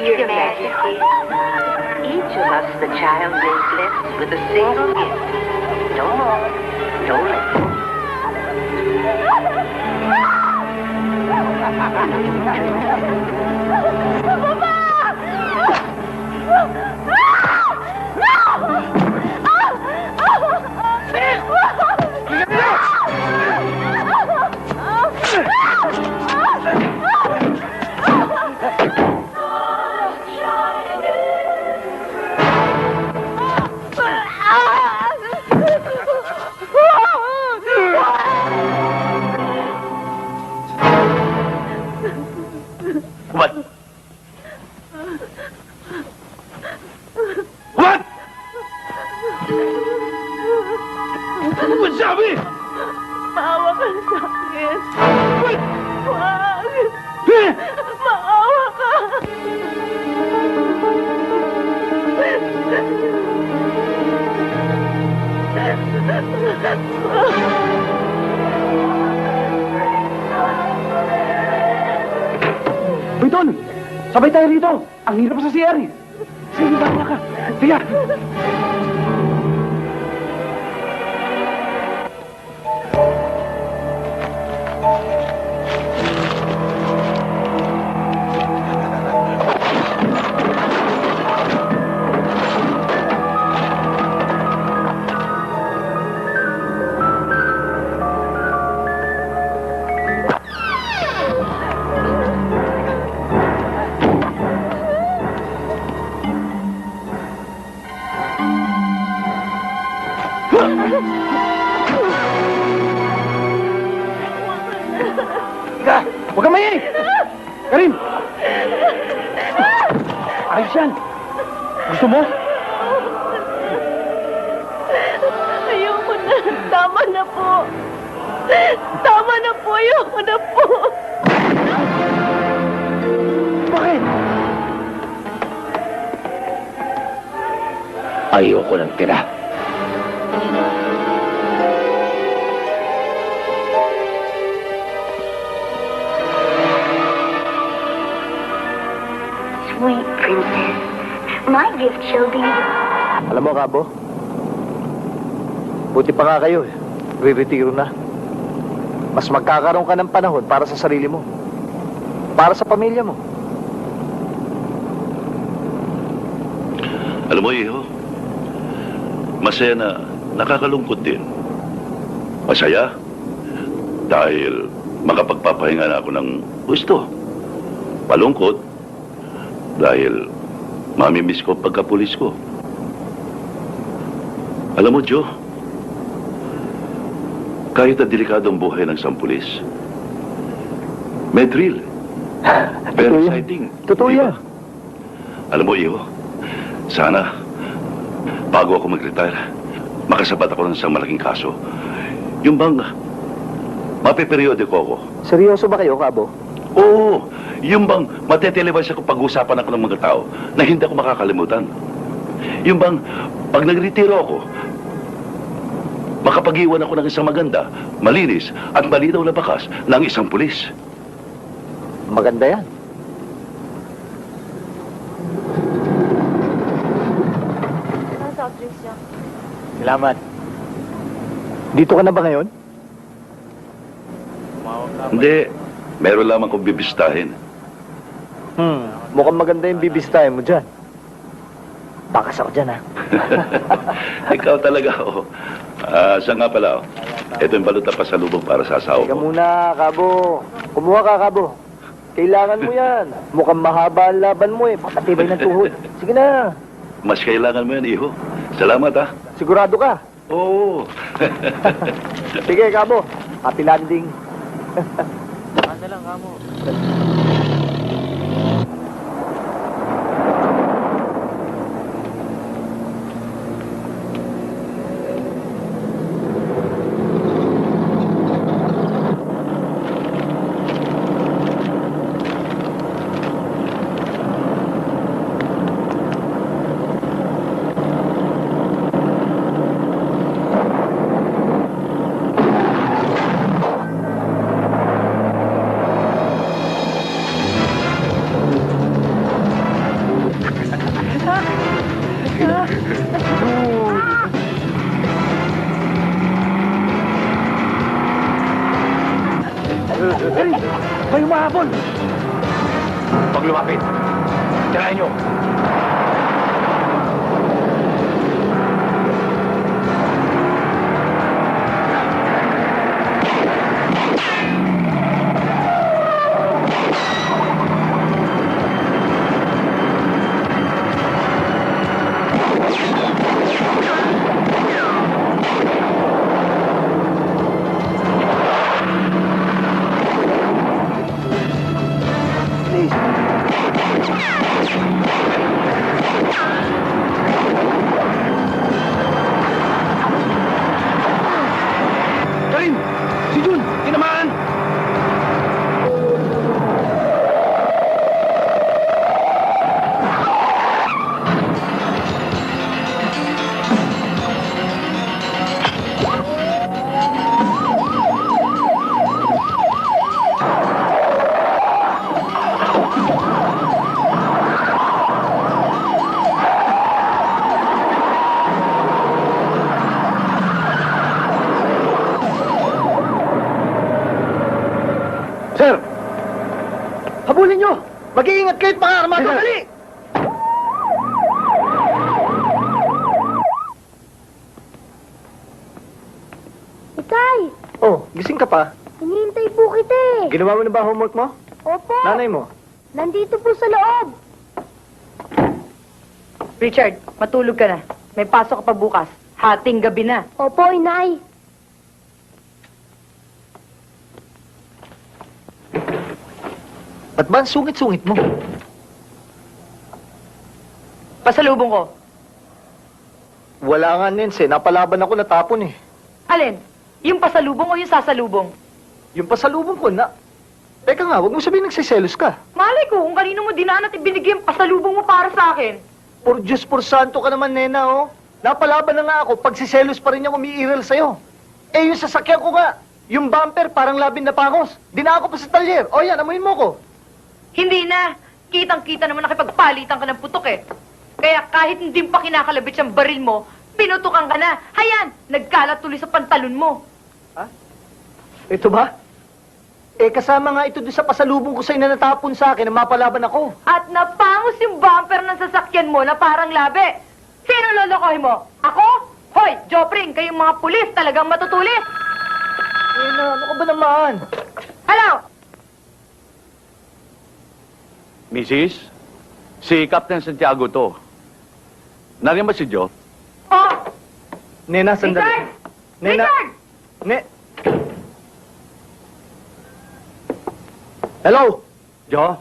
Your Majesty, each of us, the child, is blessed with a single gift. No more, no less. What? What? What sabi? Maawa ka sa akin. What? Wag. Eh? Maawa ka. Biton! Sabay tayo rito! Ang hirap sa CR eh! Sige, bawa ka! Tiga! Tiga! Huwag kang maingay! Karim! Ayos yan! Gusto mo? Ayoko na. Tama na po. Tama na po. Ayoko na po. Bakit? Ayoko ng tira. Sweet princess, my gift shall be... Alam mo, Kabo, buti pa nga kayo eh. Re-retiro na. Mas magkakaroon ka ng panahon para sa sarili mo. Para sa pamilya mo. Alam mo, Iho, masaya na nakakalungkot din. Masaya dahil makapagpapahinga na ako ng gusto. Malungkot dahil mamimiss ko pagkapulis ko. Alam mo, Joe, kahit na delikado ang buhay ng isang pulis, may thrill. Very exciting. Totoo di ba? yan. Alam mo, Iho, sana bago ako mag-retire, makasabat ako ng isang malaking kaso. Yung bang mapiperiodiko ako. Seryoso ba kayo, Kabo? Oo, yung bang matetelevise ako pag-usapan ako ng mga tao na hindi ako makakalimutan. Yung bang pag nag-retiro ako, makapag-iwan ako ng isang maganda, malinis at malinaw na bakas ng isang pulis. Maganda yan. Salamat. Dito ka na ba ngayon? Hindi, meron lamang kong bibistahin. Mukhang maganda yung bibistahin mo dyan. Bakas ako dyan, ha? Ikaw talaga, oh. Siya nga pala, oh. Ito yung balot na pasalubong para sa asawa Teka ko. muna, Kabo. Kumuha ka, Kabo. Kailangan mo yan. Mukhang mahaba ang laban mo, eh. Pakatibay ng tuhod. Sige na. Mas kailangan mo yan, Iho. Salamat, ha. Sigurado ka. Oo. Sige, Kabo. Happy landing. May umahabol! Pag lumapit, tirahin nyo. Karin! Si Jun! Tinamaan! Sir! Habulin nyo! Mag-iingat kayo't mga armado! Dali! Itay, Oh, gising ka pa. hinihintay po kita eh. Ginawa mo na ba ang homework mo? Opo, Nanay mo? nandito po sa loob. Richard, matulog ka na. May pasok ka pa bukas. Hating gabi na. Opo, inay. Ba't ba ang sungit-sungit mo? Pasalubong ko. Wala nga, Nens, eh. Napalaban ako, natapon eh. Alin? Yung pasalubong o yung sasalubong? Yung pasalubong ko na... Teka nga, huwag mo sabihin nagsiselos ka. Malay ko kung kanino mo dinaan at ibinigay yung pasalubong mo para sa akin. Por Diyos, por santo ka naman, nena, oh. Napalaban na nga ako, pagsiselos pa rin niya umiiral sa'yo. Eh, yung sasakyan ko nga, yung bumper parang labing na pangos. Dinaan ko pa sa talyer. O yan, amuin mo ko. Hindi na. Kitang-kita naman nakipagpalitan ka ng putok eh. Kaya kahit hindi pa kinakalabit siyang baril mo, pinutukan ka na. Hayan, nagkalat tuloy sa pantalon mo. Ito ba? Eh, kasama nga ito doon sa pasalubong ko sa'yo na natapon sa akin na mapalaban ako. At napangos yung bumper ng sasakyan mo na parang labi. Sino lolokohin mo? Ako? Hoy, Jopring, kayong mga pulis talagang matutulis. Nena, ano ka ba naman? Hello? Mrs., si Captain Santiago to. Nariyan ba si Joe? Oh, Nena, sandali. Richard! Nena. Richard! Hello? Joe?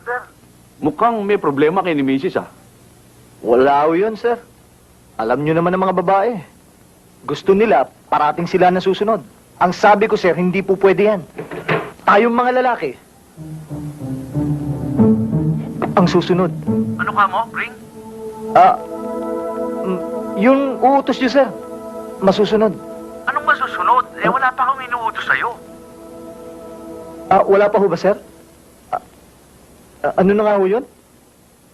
Sir. Mukhang may problema kay ni Mrs. ah. Wala ho yun, sir. Alam nyo naman ng mga babae. Gusto nila, parating sila na susunod. Ang sabi ko, sir, hindi po pwede yan. Tayong mga lalaki. Ang susunod. Ano ka mo, Pring? Yung uutos nyo, sir. Masusunod. Anong masusunod? Eh, wala pa akong inuutos sa'yo. Wala pa ho ba, sir? Ano na nga ho yun?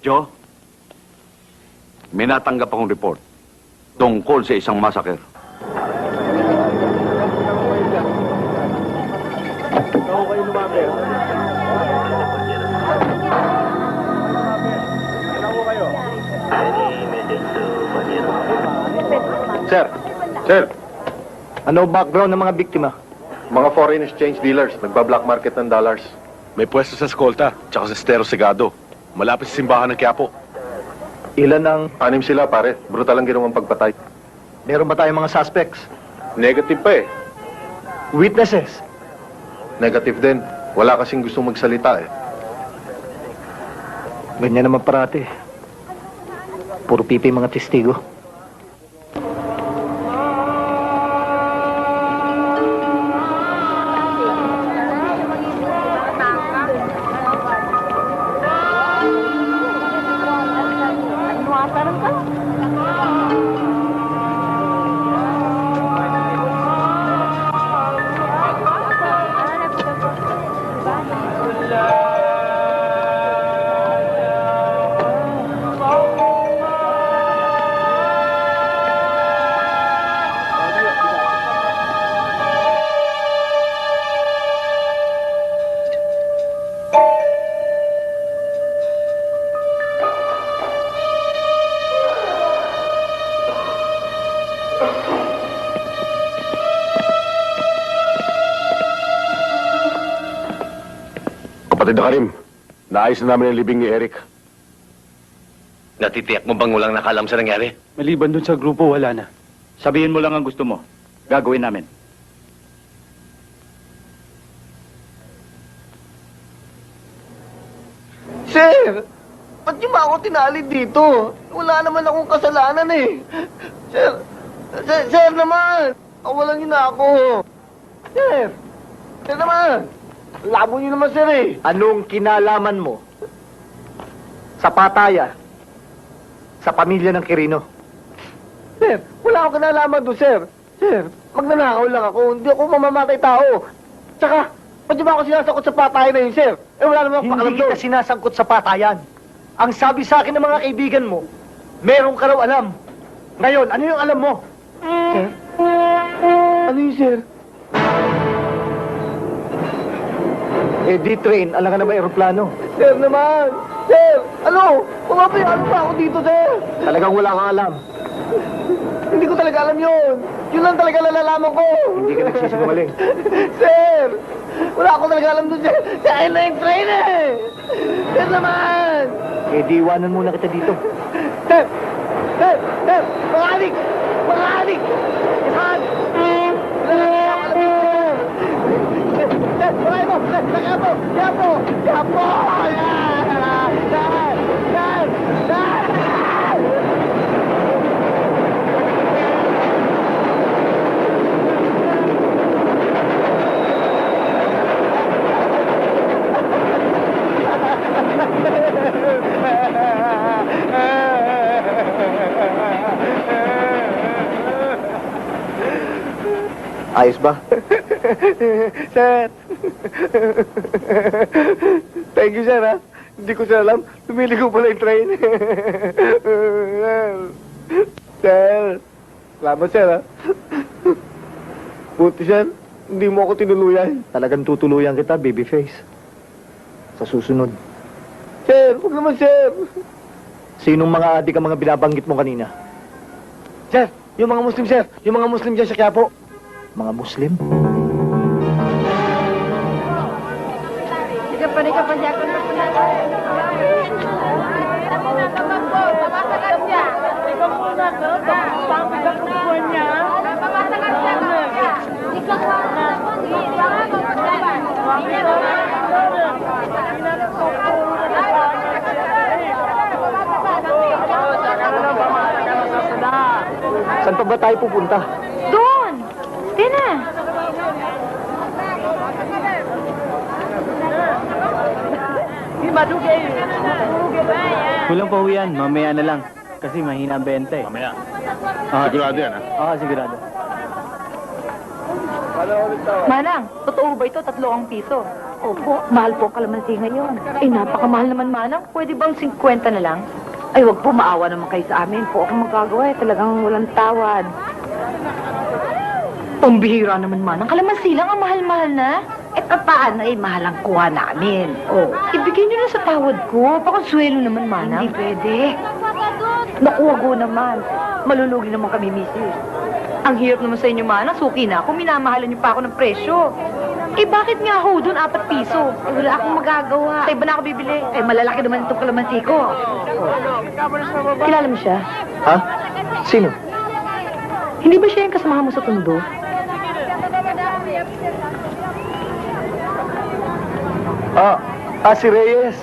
Joe, may natanggap akong report tungkol sa isang massacre. Sir, sir, Ano background ng mga biktima? mga foreign exchange dealers, nagba-black market ng dollars. May pwesto sa Escolta, tsaka sa Estero Segado. Malapit sa simbahan ng Quiapo. Ilan ang... 6 sila, pare. Brutal ang ginawang pagpatay. Meron ba tayong mga suspects? Negative pa eh. Witnesses? Negative din. Wala kasing gustong magsalita eh. Ganyan naman parati. Puro pipi mga testigo. Kapatid na Karim, naayos na namin ang libing ni Eric. Natitiyak mo bang walang nakalam sa nangyari? Maliban dun sa grupo, wala na. Sabihin mo lang ang gusto mo. Gagawin namin. Sir! Ba't niyo ba ako tinali dito? Wala naman akong kasalanan eh. Sir naman! Kawalan niyo na ako. Sir naman! Labo niyo naman, sir eh. Anong kinalaman mo sa pataya sa pamilya ng Quirino? Sir, wala akong kinalaman doon, sir. Sir, magnanakaw lang ako. Hindi ako mamamatay tao. Tsaka, ba't niyo ba ako sinasakot sa patayan na yun, sir? Eh, wala naman akong pakalam doon. Hindi kita sinasangkot sa patayan. Ang sabi sa akin ng mga kaibigan mo, meron ka raw alam. Ngayon, ano yung alam mo? Sir? Ano yun, sir? Eh, D-train, alam ka na ba aeroplano? Sir naman! Sir! Ano? Pumapayalo pa ako dito, sir! Talagang wala kang alam. Hindi ko talaga alam yun. Yun lang talaga nalalaman ko. Hindi ka nagsisinungaling. Sir! Wala ako talaga alam doon, sir. Dahil na yung train eh! Sir naman! Eh, di iwanan muna kita dito. Sir! Sir! Sir! Mga adik! Mga adik! Yan! Yapo! Yapo! Yapo! Ayos ba? Sir! Thank you, sir, ha? Hindi ko sir alam. Lumiligo pala yung train. Sir! Salamat, sir, ha? Buti, sir. Hindi mo ako tinuluyan. Talagang tutuluyan kita, babyface. Sa susunod. Sir! Huwag naman, sir! Sinong mga adik ang mga binabanggit mo kanina? Sir! Yung mga Muslim, sir! Yung mga Muslim dyan sa Quiapo. Mga Muslim? Sige pa rin ka pa siya. Pamasagan siya. Ikaw muna ka. Pamasagan niya. Pamasagan siya. Ikaw muna. Saan pa ba tayo pupunta? Doon! Tina! Kulang pa ho yan, mamaya na lang. Kasi mahina ang benta eh. Mamaya. Ah, Sigurado yan, ha? sigurado. Manang, totoo ba ito? 3 piso. Opo, mahal po ang kalamansi ngayon. Eh, napakamahal naman, Manang. Pwede bang 50 na lang? Ay, wag po, maawa naman kayo sa amin. Po akong magagawa eh. Talagang walang tawad. Pambihira naman, Manang. Kalamansi lang ang mahal-mahal na. Eh, paano eh, mahal ang kuha namin. Oh. Ibigay niyo na sa tawad ko. Pakonsuelo naman, Manang. Hindi pwede. Naku, wag ho naman. Malulugi naman kami, misis. Ang hirap naman sa inyo, Manang. Suki na ako. Minamahalan niyo pa ako ng presyo. Eh, bakit nga ho doon 4 piso? Eh, wala akong magagawa. Sa iba na ako bibili. Eh, malalaki naman itong kalamansi ko. Kilala mo siya? Ha? Sino? Hindi ba siya yung kasama mo sa Tondo? Si Reyes.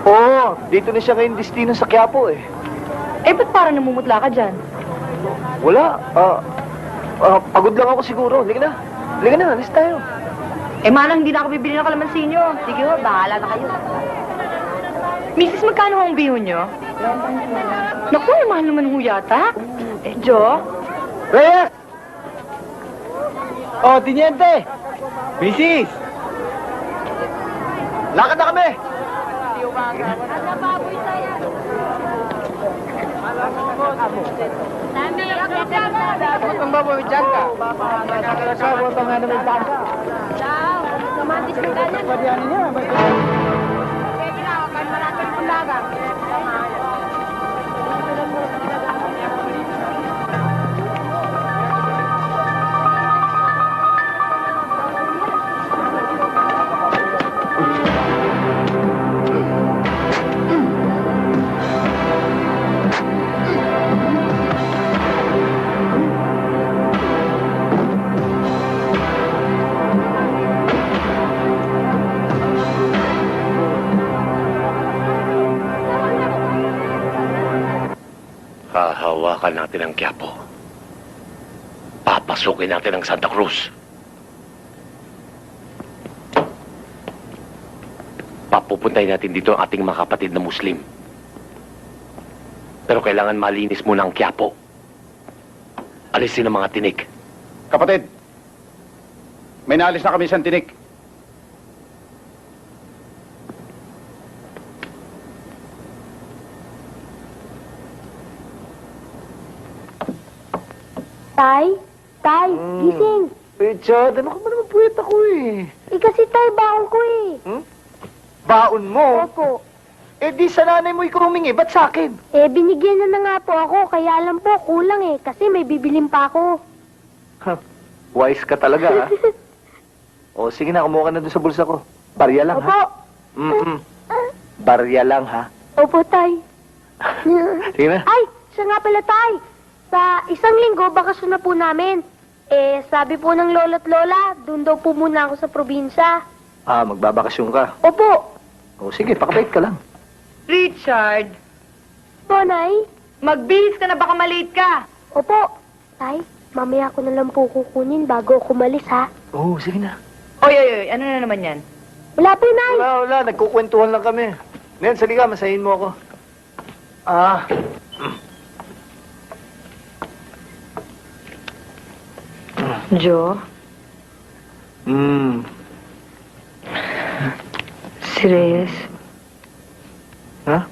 Oo, dito na siya ngayon destino sa Quiapo eh. Eh, ba't parang namumutla ka dyan? Wala. Pagod lang ako siguro. Liga na, alis tayo. Eh, Manang, hindi na ako bibili ng kalamansi nyo. Sige ho, bahala na kayo. Mrs., magkano ang bihon nyo? Naku, eh, mahal naman ho yata. Eh, Jo? Reyes! Oh, Tiniente! Mrs. Lakad na kami! Ang baboy, dyan ka. Botong nga naman dyan ka. Kamatis ng ganyan. Padiyanin niya. Sige na, kan malaking pundagan. Hahawakan natin ang Quiapo. Papasukin natin ang Santa Cruz. Papupuntay natin dito ang ating mga kapatid na Muslim. Pero kailangan malinis muna ang Quiapo. Alisin ang mga tinik. Kapatid, may naalis na kami sa tinik. Tay? Tay, gising. Chad, ano ka ba naman puwet ako eh? Kasi tay, baon ko eh. Baon mo? Opo. Eh di sa nanay mo ikaw humingi, ba't sa akin? Binigyan na nga po ako, kaya alam po, kulang kasi may bibilin pa ako. Wise ka talaga, ha? O, sige na, kumuha ka na doon sa bulsa ko. Barya lang, Opo. ha? Barya lang, ha? Opo, tay. Sige na. Ay, siya nga pala, tay. Sa isang linggo, bakasyon na po namin. Sabi po ng lolo't lola, doon daw po muna ako sa probinsya. Magbabakasyon ka. Opo. O, sige, pakabait ka lang. Richard, Po, nay? magbihis ka na baka malate ka. Opo. Tay, mamaya ko na lang po kukunin bago ako malis, ha? Oo, sige na. Oy, ano na naman yan? Wala po, nay. Wala, nagkukwentuhan lang kami. Nen, salika, masahin mo ako. Jo, si Reyes. Ha?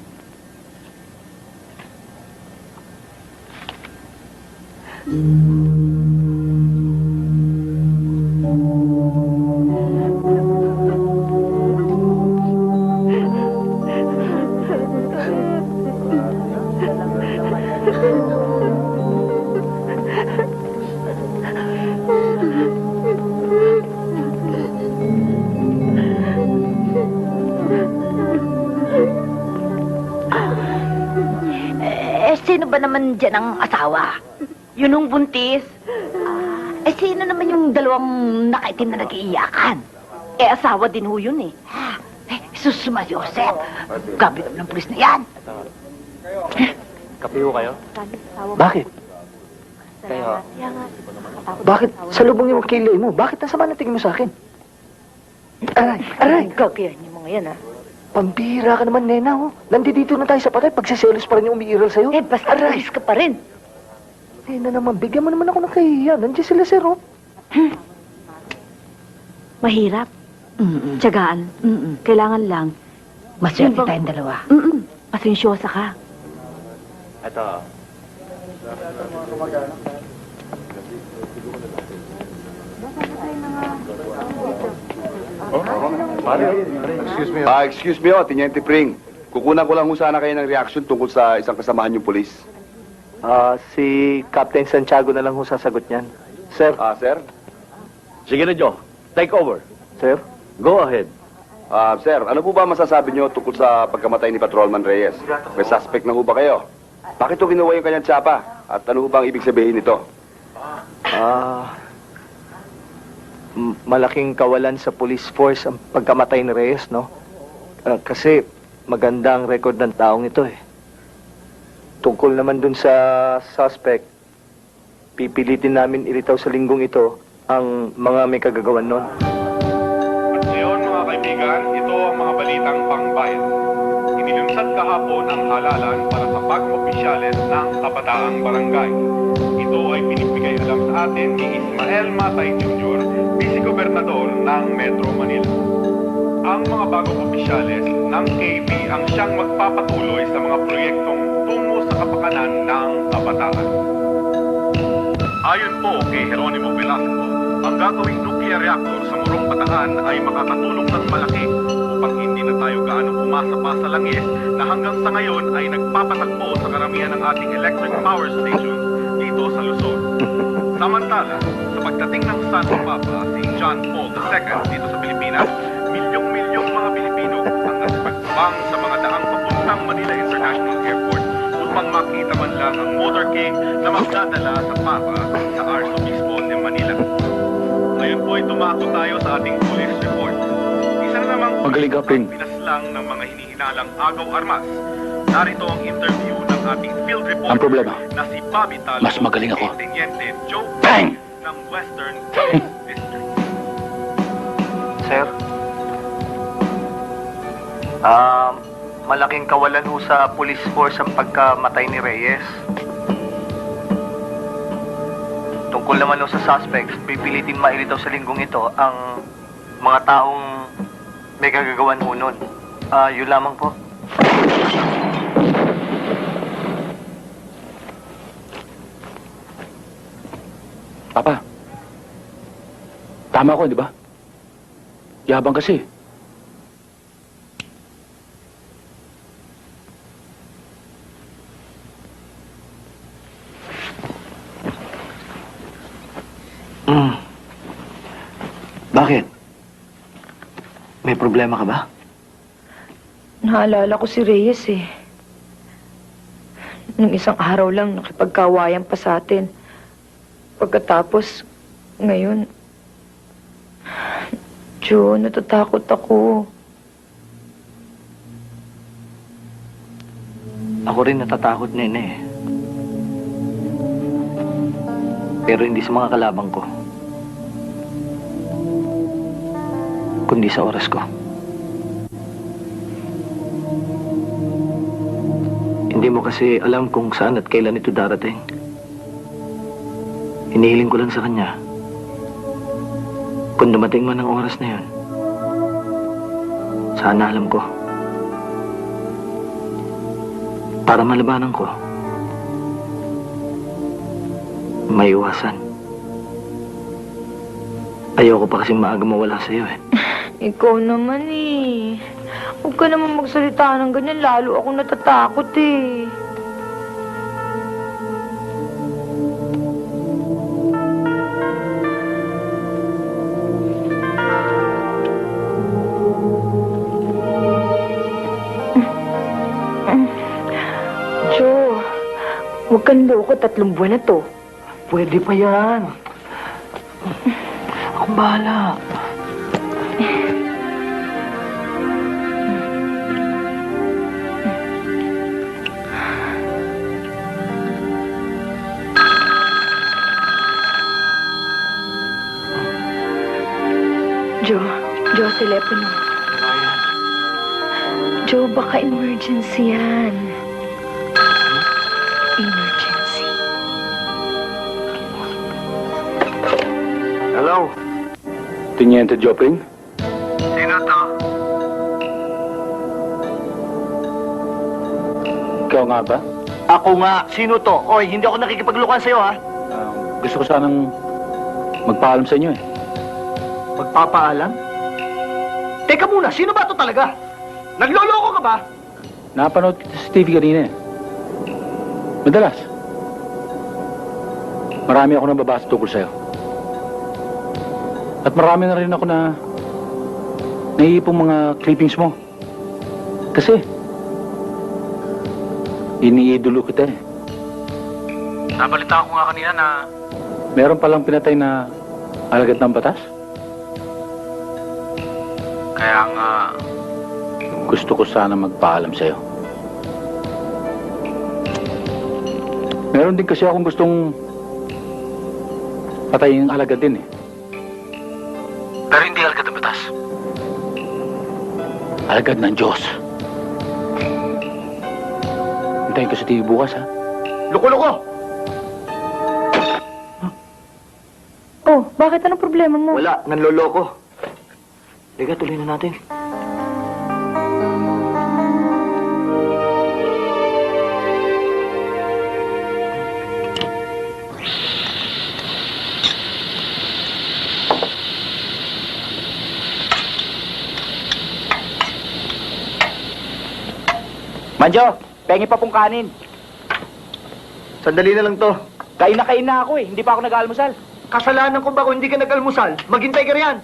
Sino ba naman dyan ang asawa? Yun ang buntis. Sino naman yung dalawang nakaitim na nag-iiyakan? Asawa din ho yun eh. Susuma Joseph. Gabi ng pulis na yan. Kape ho kayo? Bakit? Bakit? Sa lubong yung kilay mo, bakit nasama na tingin mo sa akin? Aray! Gagayan niyo mga yan, ha? Pambira ka naman, Nena, oh. Nandito na tayo sa patay, pagsiselos pa rin yung umiiral sa'yo. Basta alis ka pa rin. Nena naman, bigyan mo naman ako ng kahihiyan. Nandiyan sila, sir, oh. Mahirap. Tiyagaan. Kailangan lang. Maswerte tayong dalawa. Pasensyosa ka. Ito. Excuse me, Teniente Pring. Kukunan ko lang ho sana kayo ng reaction tungkol sa isang kasamahan yung polis. Si Captain Santiago na lang ho sasagot niyan. Sir. Sir? Sige na, Joe. Take over. Sir? Go ahead. Sir, ano po ba masasabi niyo tungkol sa pagkamatay ni Patrolman Reyes? May suspect na ho ba kayo? Bakit ho kinuha yung kanyang tsapa? At ano ho ba ang ibig sabihin nito? Malaking kawalan sa police force ang pagkamatay ni Reyes, no? Kasi maganda ang record ng taong ito, eh. Tungkol naman dun sa suspect, pipilitin namin iritaw sa linggong ito ang mga may kagagawan nun. At ngayon, mga kaibigan, ito ang mga balitang pangbayan. Inilunsad kahapon ang halalan para sa bagong opisyales ng Kabataang Barangay. Ito ay pinibigay alam sa atin ni Ismael Matay Jr., Vice-Gobernador ng Metro Manila. Ang mga bagong opisyales ng KB ang siyang magpapatuloy sa mga proyektong tungo sa kapakanan ng kabataan. Ayon po kay Jeronimo Velasco, ang gagawing nuclear reactor sa Morong Bataan ay makakatulong ng malaki upang hindi na tayo gaano pumasa pa sa langis na hanggang sa ngayon ay nagpapatagpo sa karamihan ng ating electric power stations dito sa Luzon. Samantala, sa pagdating ng Santo Papa, si John Paul II dito sa Pilipinas, milyong-milyong mga Pilipino ang nagpagbang sa mga daang papuntang Manila International Airport upang makita man lang ang motorcade na magdadala sa Papa sa Arzobispo de Manila. Ngayon po ay tumako tayo sa ating police report. Isa na namang Magaling ka, Ping. pinaslang ng mga hinihinalang agaw armas. Narito ang interview ng ang ating field reporter Ang problema, na si Bobby Talbo, mas magaling ako. kay Teniente Joe Bang! ng Western Police District. Sir? Malaking kawalan ho sa police force ang pagkamatay ni Reyes. Tungkol naman ho sa suspects, pipilitin mailitaw sa linggong ito ang mga taong may kagagawan ho nun. Yun lamang po. Papa, tama ko, di ba? Yabang kasi. Bakit? May problema ka ba? Naalala ko si Reyes eh. Nung isang araw lang, nakipagkawayan pa sa atin. Pagkatapos, ngayon, Joe, natatakot ako. Ako rin natatakot, Nene. Pero hindi sa mga kalabang ko. Kundi sa oras ko. Hindi mo kasi alam kung saan at kailan ito darating. Hinihiling ko lang sa kanya. Kung dumating man ang oras na yun, sana alam ko. Para malabanan ko. Maiwasan. Ayoko pa kasing maaga mawala sa'yo eh. Ikaw naman eh. Huwag ka naman magsalita ng ganyan, lalo akong natatakot eh. Joe, huwag kang loko, 3 buwan na to. Pwede pa yan. Akong bahala. Joe, telepono. Joe, baka emergency yan. Emergency. Hello? Teniente Jopling? Sino to? Ikaw nga ba? Ako nga. Sino to? Oy, hindi ako nakikipaglukan sa'yo, ha? Gusto ko sanang magpaalam sa inyo eh. Magpapaalam? Teka muna, sino ba to talaga? Nagloloko ka ba? Napanood kita sa TV kanina eh. Madalas. Marami ako nababasa tungkol sa'yo. At marami na rin ako na naiipong mga clippings mo. Kasi, iniidolo kita eh. Nabalita ko nga kanina na meron palang pinatay na alagad ng batas. Kaya nga, gusto ko sana magpaalam sa'yo. Meron din kasi akong gustong patayin ang alagad din eh. Pero hindi alagad ng batas. Alagad ng Diyos. Hintayin ko sa TV bukas, ha? Loko-loko! Oh, bakit? Anong problema mo? Wala, nanloloko. Liga, tuloy na natin. Manjo, pengi pa pong kanin. Sandali na lang to. Kain na ako eh. Hindi pa ako nag-almusal. Kasalanan ko ba kung hindi ka nag-almusal? Maghintay ka riyan.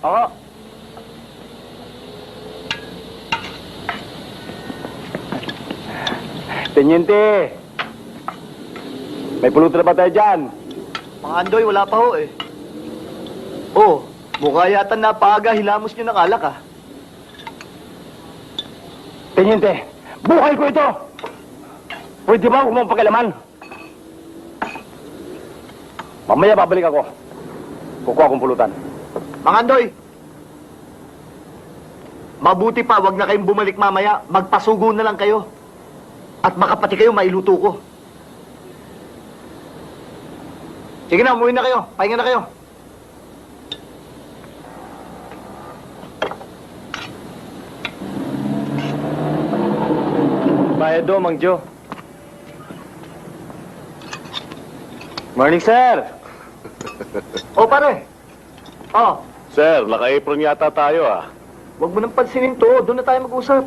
Oo. Teniente! May pulutan na ba tayo dyan? Mga Andoy, wala pa ho eh. Oh, mukha yata napaaga, hilamos nyo ng alak ah. Teniente, buhay ko ito! Pwede ba huwag mong pakialaman? Mamaya babalik ako. Kukuha akong pulutan. Mga Andoy! Mabuti pa, wag na kayong bumalik mamaya. Magpasugo na lang kayo. At baka pati kayo mailuto ko. Sige na, umuwi na kayo. Pahinga na kayo. Bayado, Mang Jo. Morning, sir. O, pare. Oh, Sir, naka-apron yata tayo ah. wag mo nang pansinin to. Doon na tayo mag-usap.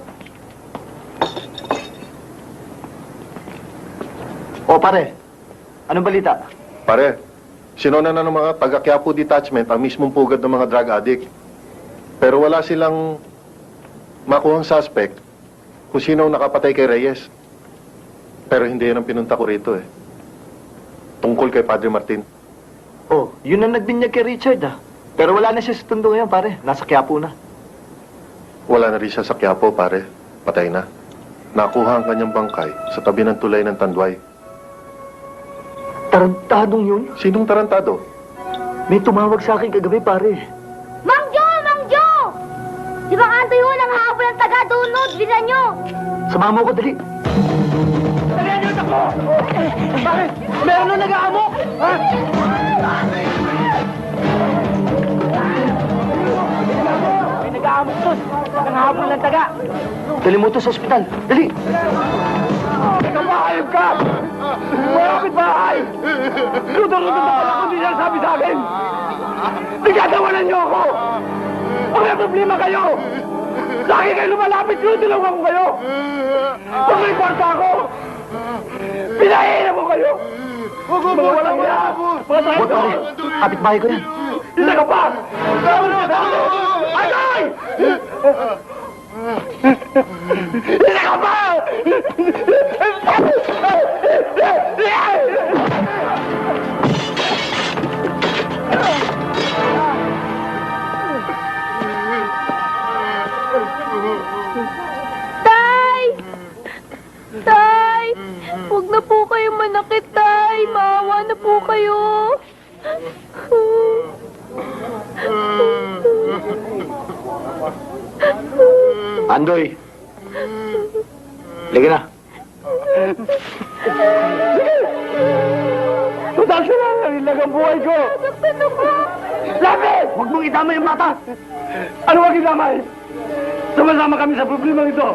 O, pare. Anong balita? Pare, sinuna na ng mga taga-Quiapo detachment ang mismong pugad ng mga drug addict. Pero wala silang makuhang suspect kung sino ang nakapatay kay Reyes. Pero hindi yan ang pinunta ko rito eh. Tungkol kay Padre Martin. Oh, yun ang nagbinyag kay Richard ah. Pero wala na siya sa Tondo ngayon, pare. Nasa Quiapo na. Wala na rin siya sa Quiapo, pare. Patay na. Nakuha ang kanyang bangkay sa tabi ng tulay ng Tanduay. Tarantadong yun? Sinong tarantado? May tumawag sa akin kagabi, pare. Mang Jo! Mang Jo! Di ba kanto yun ang habol ng taga-dunod? Bila nyo! Samahan mo ko, dali. Bakit? Meron na nag-aamok! Ha? May nag-aamok doon. Nanghabol ng taga. Dali mo to sa ospital. Dali! Kapahayag ka! Malapit bahay! Luto-luto na pala kung di lang sabi sa akin! Nagagawanan niyo ako! Pag may problema kayo! Lagi kayo lumalapit, tinulungan ko kayo! Pag may kwarta ako! Pinahihin mo kayo! Mga walang yan! Mga Huwag, pare. Kapit-bahay ko yan. Isa ka pa! Agoy! Isa ka pa! Tay! Tay! Huwag na po kayo manakit, Tay. Maawa na po kayo. Andoy! Liga na. Total siya lang ang ilag ang buhay ko! Nasaktan ako. Lapit! Huwag mong itama yung bata! Ano wag itamay? Sama-sama kami sa problema ito!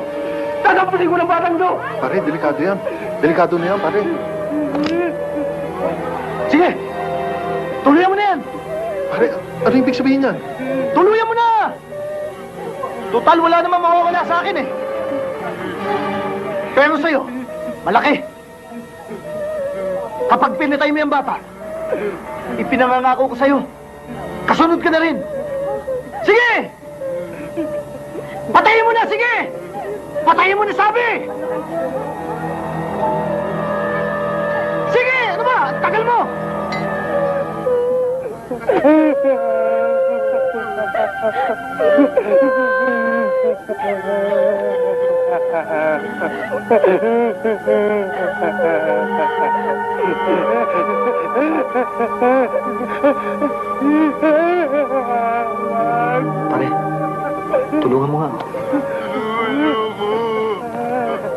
Tatapusin ko ng batang ito! Pare, delikado yan. Delikado na yan, pare. Sige! Tuluyan mo na yan! Pare, ano ibig sabihin yan? Tuluyan mo na! Total, wala naman mawawala sa akin eh. Pero sa'yo, malaki. Kapag pinatay mo yung bata, ipinangangako ko sa'yo, kasunod ka na rin. Sige! Patayin mo na, sige! Patayin mo na, sabi! Sige! Ano ba? Tagal mo! Pare, tulungan mo nga.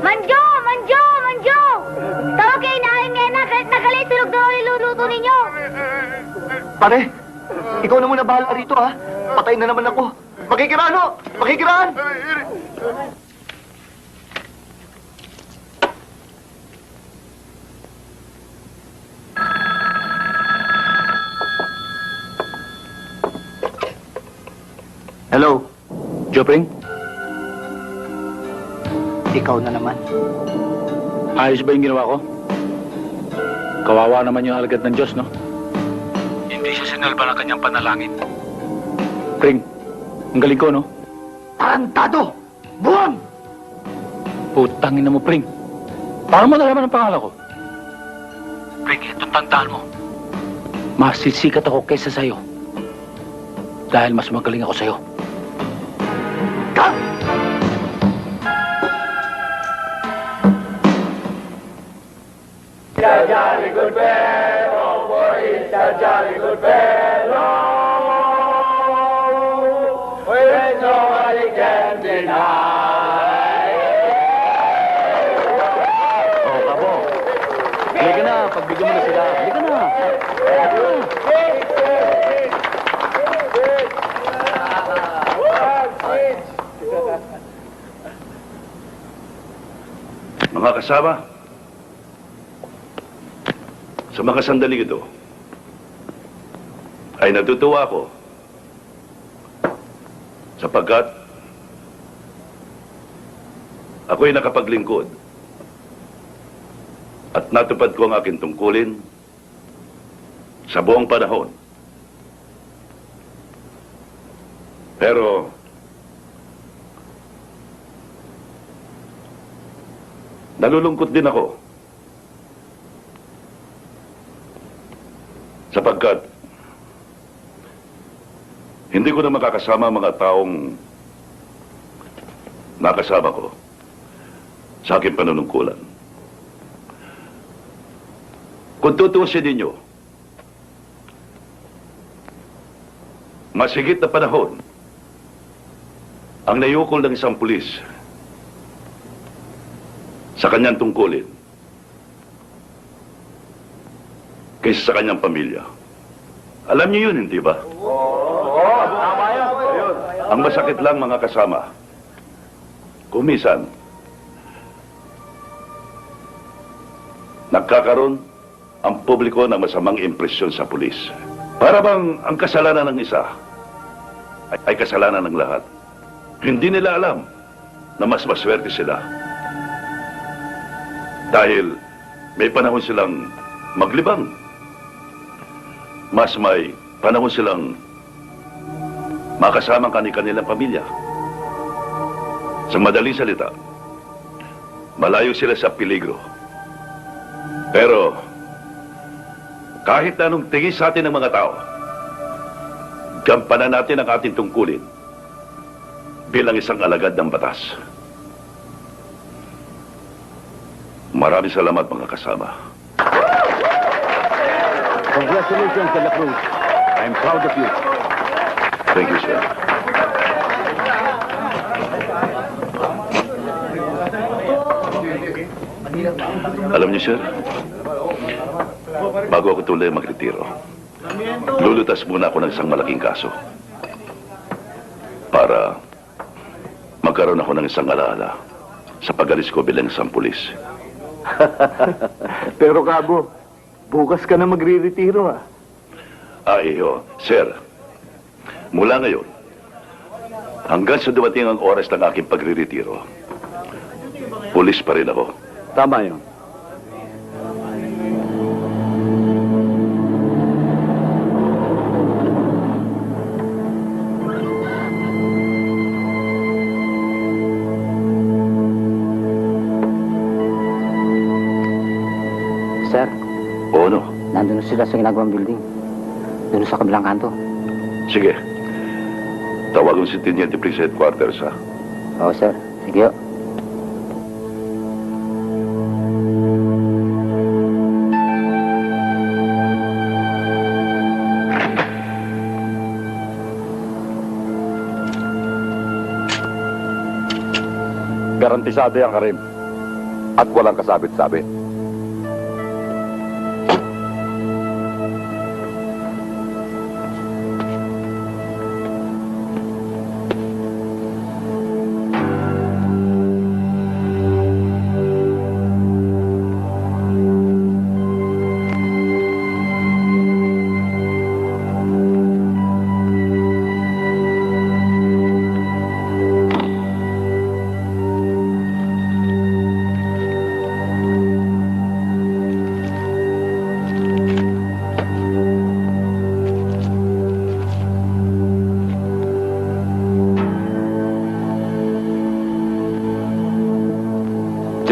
Manjo! Manjo! Manjo! Tawag kayo na aking nena kahit nagalit tulog daw ang iluluto ninyo. Pare, ikaw na muna bahala rito ha. Patay na naman ako. Makikiraan ho! Makikiraan! Hello? Jopring, Ikaw na naman. ayos ba yung ginawa ko? Kawawa naman yung alagad ng Diyos, no? Hindi siya sinalba ng kanyang panalangin. Pring, ang galing ko, no? Tarantado! Buwang! Putangin na mo, Pring. Paano mo nalaman ang pangalan ko? Pring, itong tandaan mo. Masisikat ako kaysa sa'yo. Dahil mas magaling ako sa'yo. jolly good fellow, boy, he's a jolly good fellow, which nobody can deny. Oh, Kabo. Halika na, pagbigyan mo na sila. Halika na. Mga kasama, sa mga sandaling ito, ay natutuwa ako sapagkat ako'y nakapaglingkod at natupad ko ang aking tungkulin sa buong panahon. Pero nalulungkot din ako sapagkat hindi ko na makakasama ang mga taong nakasama ko sa aking panunungkulan. Kung tutuusin ninyo, masigit na panahon ang nayukol ng isang pulis sa kanyang tungkulin kaysa sa kanyang pamilya. Alam niyo yun, hindi ba? Tama yun. Ang masakit lang, mga kasama, kumisan, nagkakaroon ang publiko ng masamang impresyon sa pulis. Para bang ang kasalanan ng isa ay kasalanan ng lahat. Hindi nila alam na mas maswerte sila. Dahil may panahon silang maglibang. Mas may panahon silang makasama ang kanilang pamilya. Sa madaling salita, malayo sila sa peligro. Pero kahit anong tingin sa atin ng mga tao, gampanan natin ang ating tungkulin bilang isang alagad ng batas. Maraming salamat, mga kasama. Congratulations, De La Cruz. I'm proud of you. Thank you, sir. Alam niyo, sir, bago ako tuloy magretiro, lulutas muna ako ng isang malaking kaso para magkaroon ako ng isang alaala sa pag-alis ko bilang isang pulis. Pero Kabo, bukas ka na magre-retiro ah. Iyo, sir, mula ngayon, hanggang sa dumating ang oras ng aking pagre-retiro, pulis pa rin ako. Tama yun. Sir, Oo, no? nandun na sila sa ginagawang building. Doon sa kabilang kanto. Sige. Tawagan si Teniente Prince sa headquarters, ha? Oo, sir. Sige, o. Garantisado yan, Karim. At walang kasabit-sabit.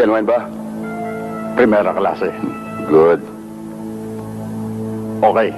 Genuine ba? Primera klase. Good. Okay.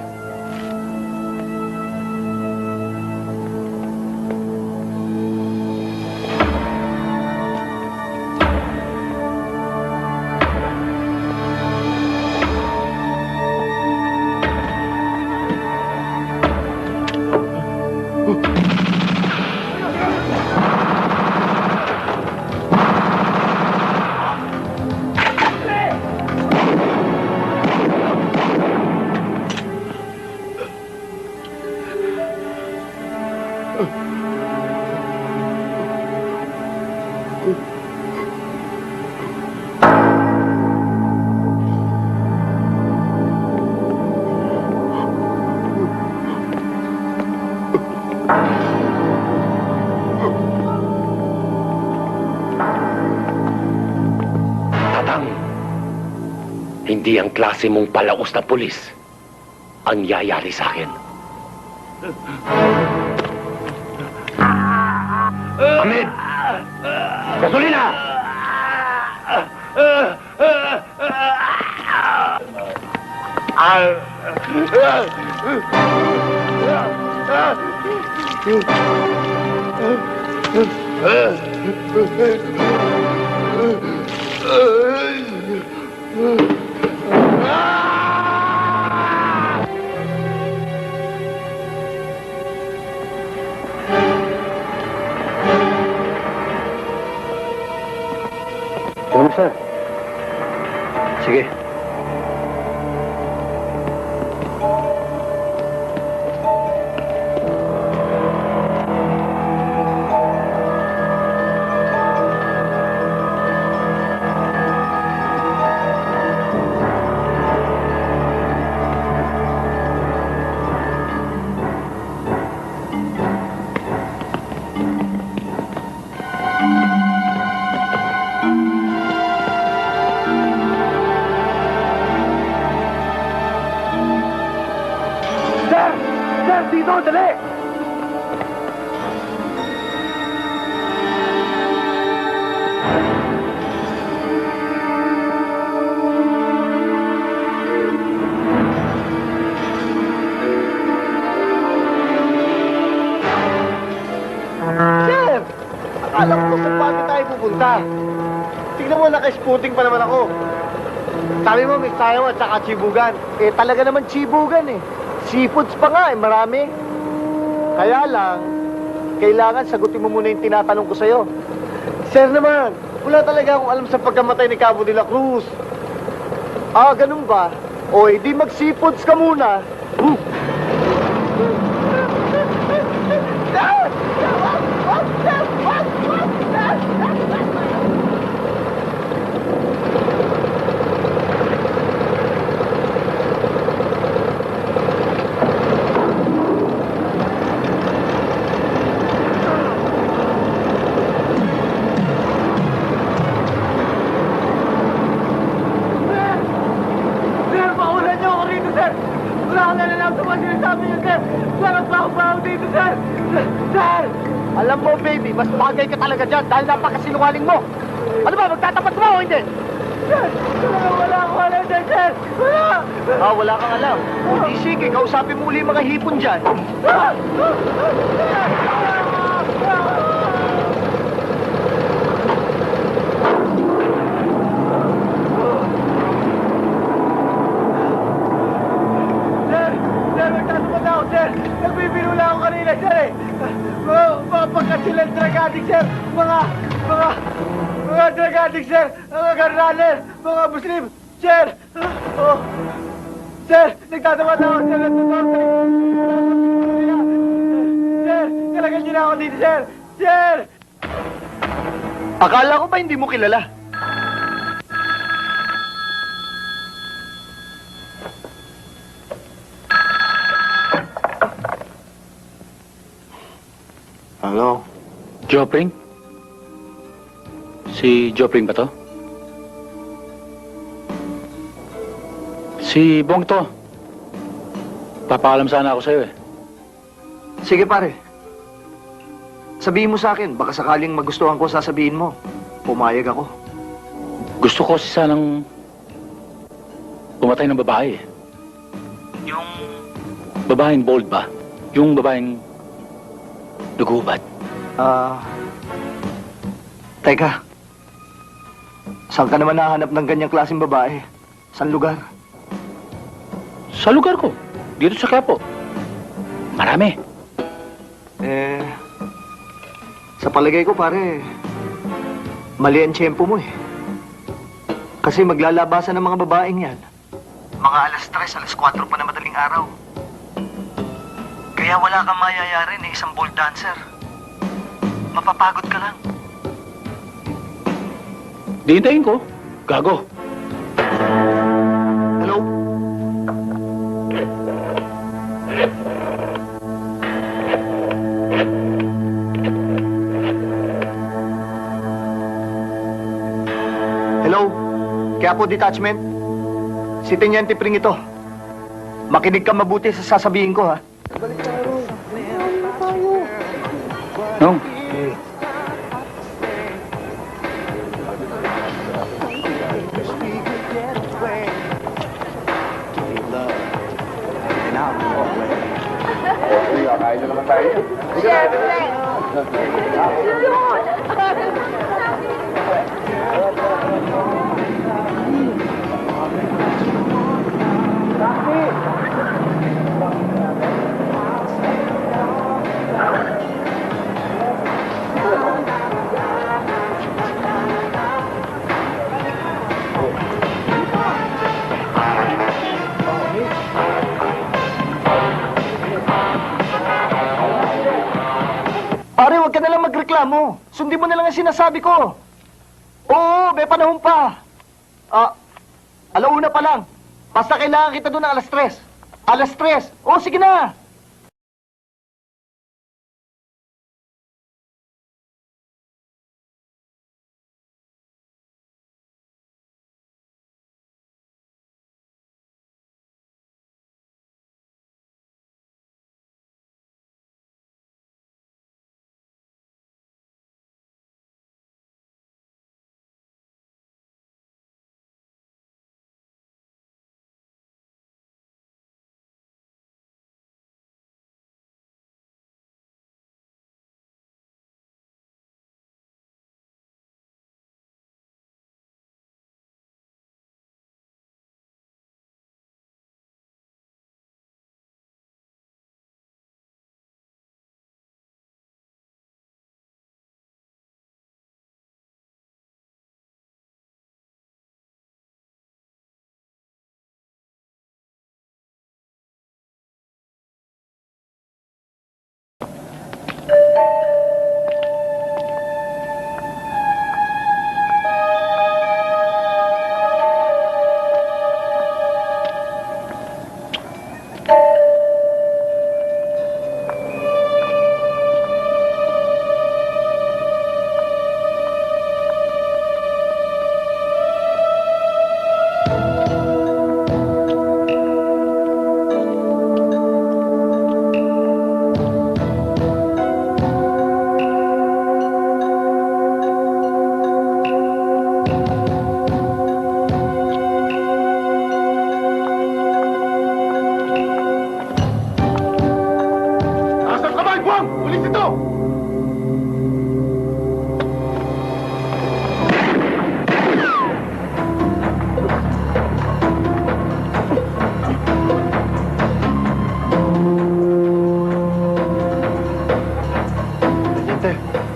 lang, hindi ang klase mong palaos na pulis ang yayari sa akin. Hamid! Gasolina! Ano, sir? Sige. Sir! Sir, dito, dali! Sir! Akala ko kung paano tayo pupunta. Tingnan mo, naka-spooting pa naman ako. Sabi mo, may sayaw at saka chibugan. Eh, talaga naman chibugan eh. Seafoods pa nga eh, marami. Kaya lang, kailangan sagutin mo muna yung tinatanong ko sa'yo. Sir naman, wala talaga akong alam sa pagkamatay ni Cabo de la Cruz. Ah, ganun ba? O, di mag-seafoods ka muna. Sir, paulan niyo ako rito, sir! Wala akong nalalaman sa mga sinasabi niyo, sir! Sarap pa ako dito, sir! Sir! Alam mo, baby, mas bagay ka talaga dyan dahil napakasinungaling mo. Ano ba, magtatapat mo o hindi? Sir! Wala akong alam dyan, sir! Wala! Ah, wala kang alam. Hindi, sige, kausapin mo uli yung mga hipon dyan. Sir! Sir, magtatapat ako, sir! Nagbibiro lang ako kanina, sir, eh! Mga pagkasilang drug addict, sir! Mga drug addict, sir! Mga gunrunner! Mga Muslim! Sir! Oh! Sir! Nagtatapat ako, sir! Sir! Talagang niyo na ako dito, sir! Sir! Akala ko ba hindi mo kilala? Hello? Jopring? Si Jopring ba to? Si Bong to. Papaalam sana ako sa'yo eh. Sige, pare. Sabihin mo sa akin, baka sakaling magustuhan ko sasabihin mo. Pumayag ako. Gusto ko si sanang pumatay ng babae eh. Yung babaeng bold ba? Yung babaeng nagubad. Teka. Saan ka naman nahanap ng ganyang klaseng babae? Saan lugar? Sa lugar ko. Dito sa Quiapo. Marami. Sa palagay ko, pare, mali ang tiyempo mo eh. Kasi maglalabasan ng mga babaeng yan. Mga alas 3, alas 4 pa na madaling araw. Kaya wala kang mayayari na isang bold dancer. Mapapagod ka lang. Diintayin ko. Gago. Hello? Hello? Kaya po, detachment, si Teniente Pring ito. Makinig ka mabuti sa sasabihin ko, ha? Nung, Pare, huwag ka na lang magreklamo. Sundin mo na lang ang sinasabi ko. Oo, may panahon pa. Alauna pa lang. Basta kailangan kita doon ng alas 3. Alas 3. Oo, sige na.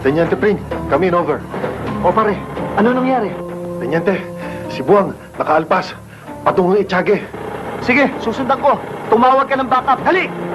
Teniente Pring, come in over. O pare, ano nangyari? Teniente, si Buwang, nakaalpas. Patungong Itiage. Sige, susundan ko. Tumawag ka ng backup. Dali!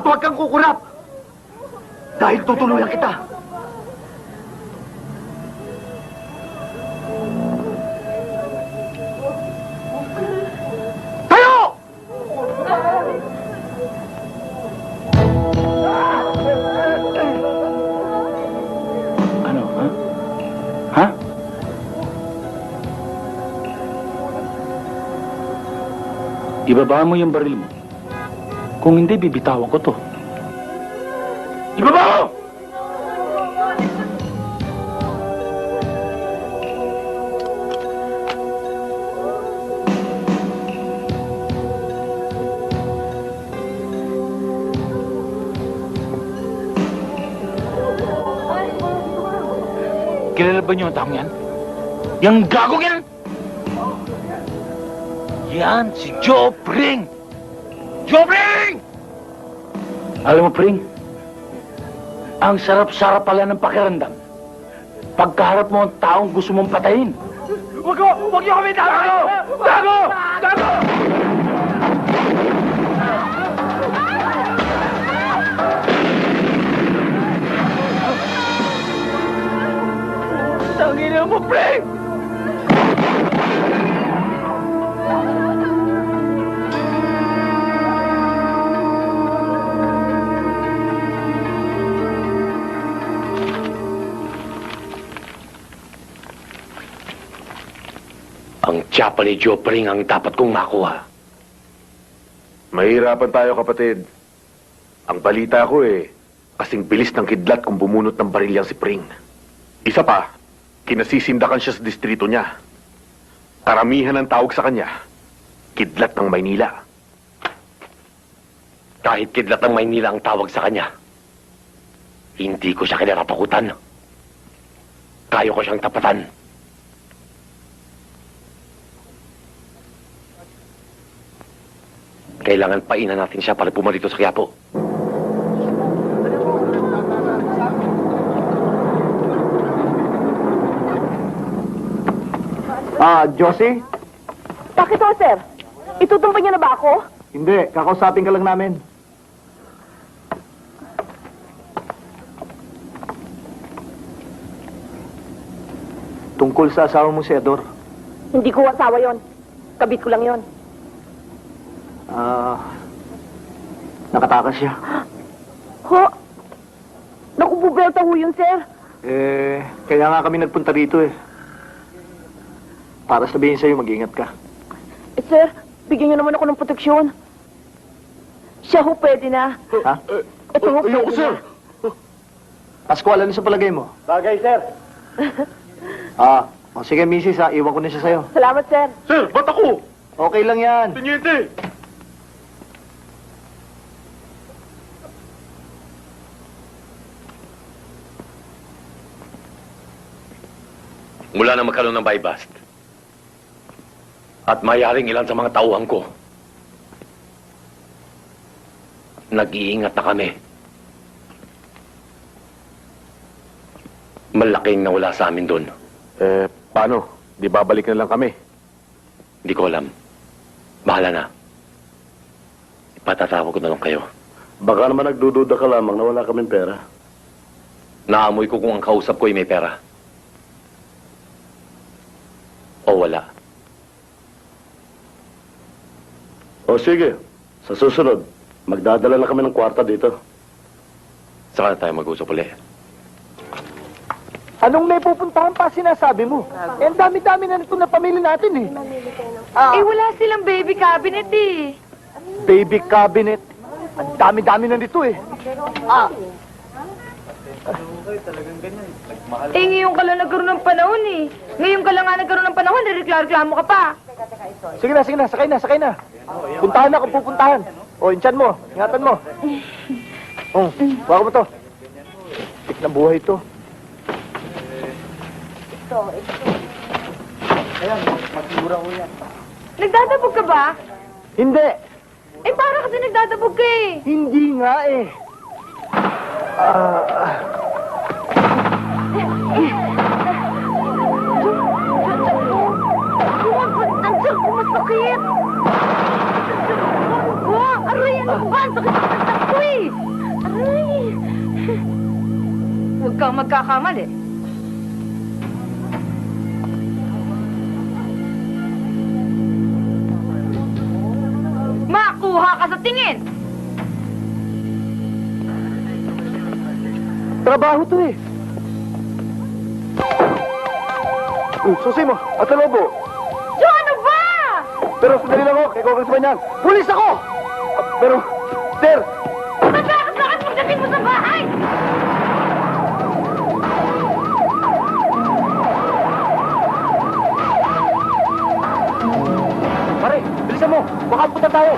huwag kang kukurap. Dahil tutuluyan kita. Tayo! Ano, ha? Ha? Ibaba mo yung baril mo. Kung hindi, bibitawan ko to. Ibaba mo! Kilala ba niyo ang taong yan? Yang gagong yan! Yan, si Joe Pring! Joe Pring! Alam mo, Pring, ang sarap-sarap pala ng pakiramdam. Pagkaharap mo ang taong gusto mong patayin. Huwag niyo kami tago! Tago! Tago! Tangina mo, Pring! Ang tsapa ni Joe Pring ang dapat kong makuha. Mahirapan tayo, kapatid. Ang balita ko kasing bilis ng kidlat kung bumunot ng barilyang si Pring. Isa pa, kinasisindakan siya sa distrito niya. Karamihan ang tawag sa kanya, kidlat ng Maynila. Kahit kidlat ng Maynila ang tawag sa kanya, hindi ko siya kinatatakutan. Kaya ko siyang tapatan. Kailangan painan natin siya para pumarito sa Quiapo. Josie? Bakit ho, sir? Itutumba niyo na ba ako? Hindi, kakausapin ka lang namin. Tungkol sa asawa mo si Ador. Hindi ko asawa yon. Kabit ko lang yon. Nakatakas siya. Ho? Naku, bubelta ho yun, sir. Kaya nga kami nagpunta rito Para sabihin sa'yo, mag-ingat ka. Sir, bigyan niyo naman ako ng proteksyon. Siya ho pwede na. Ha? Ito ho pwede sir. na. Pascual, ano sa palagay mo? Bagay, sir. Sige, misis, iwan ko na siya sa'yo. Salamat, sir. Sir, ba't ako? Okay lang yan. Teniente! Mula na magkaroon ng buy-bust at mayaring ilan sa mga tauhan ko, nag-iingat na kami. Malaking nawala sa amin doon. Paano? Di babalik na lang kami? Hindi ko alam. Bahala na. Ipatatawag ko na lang kayo. Baka naman nagdududa ka lamang na wala kaming pera. Naamoy ko kung ang kausap ko ay may pera. O wala. O sige, sa susunod, magdadala na kami ng kwarta dito. Saka na tayo mag-usap ulit. Anong may pupuntahan pa sinasabi mo? Ang dami-dami na nito na pamilya natin Wala silang baby cabinet Baby cabinet. Ang dami-dami na nito ngayon ka lang nagkaroon ng panahon Ngayon ka lang nga nagkaroon ng panahon, reklamo ka pa. Sige na, sakay na. Puntahan na kung pupuntahan. Insan mo, ingatan mo. Baka mo to. Tik na buhay to. Ayan, magsigura ko yan. Nagdadabog ka ba? Hindi. Para kasi nagdadabog ka Hindi nga Ang tiyan ko masakit! Aray, ano ba? Sakit ko magkakamali. Makuha ka sa tingin! Trabaho to eh. Susi mo, at sa lobo. Jo, ano ba? Pero sandali lang ako, kay Congressman yan. Pulis ako! Pero, sir, Bakit pagdating mo sa bahay? pare, bilisan mo. Baka putan tayo.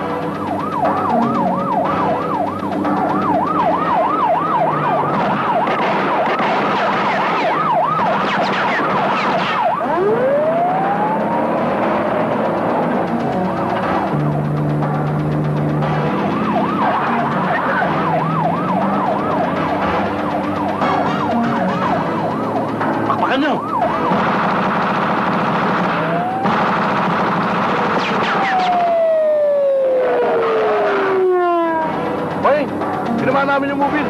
Pakpakan nyo! Hoy, sinama namin yung mobile.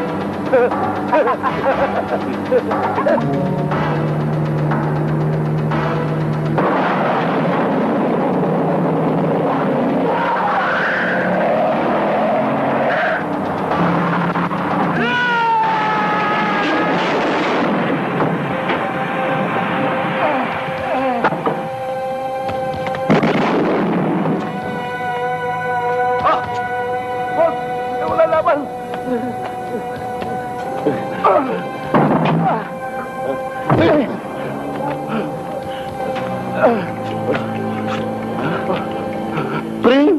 Wala laban. Pring!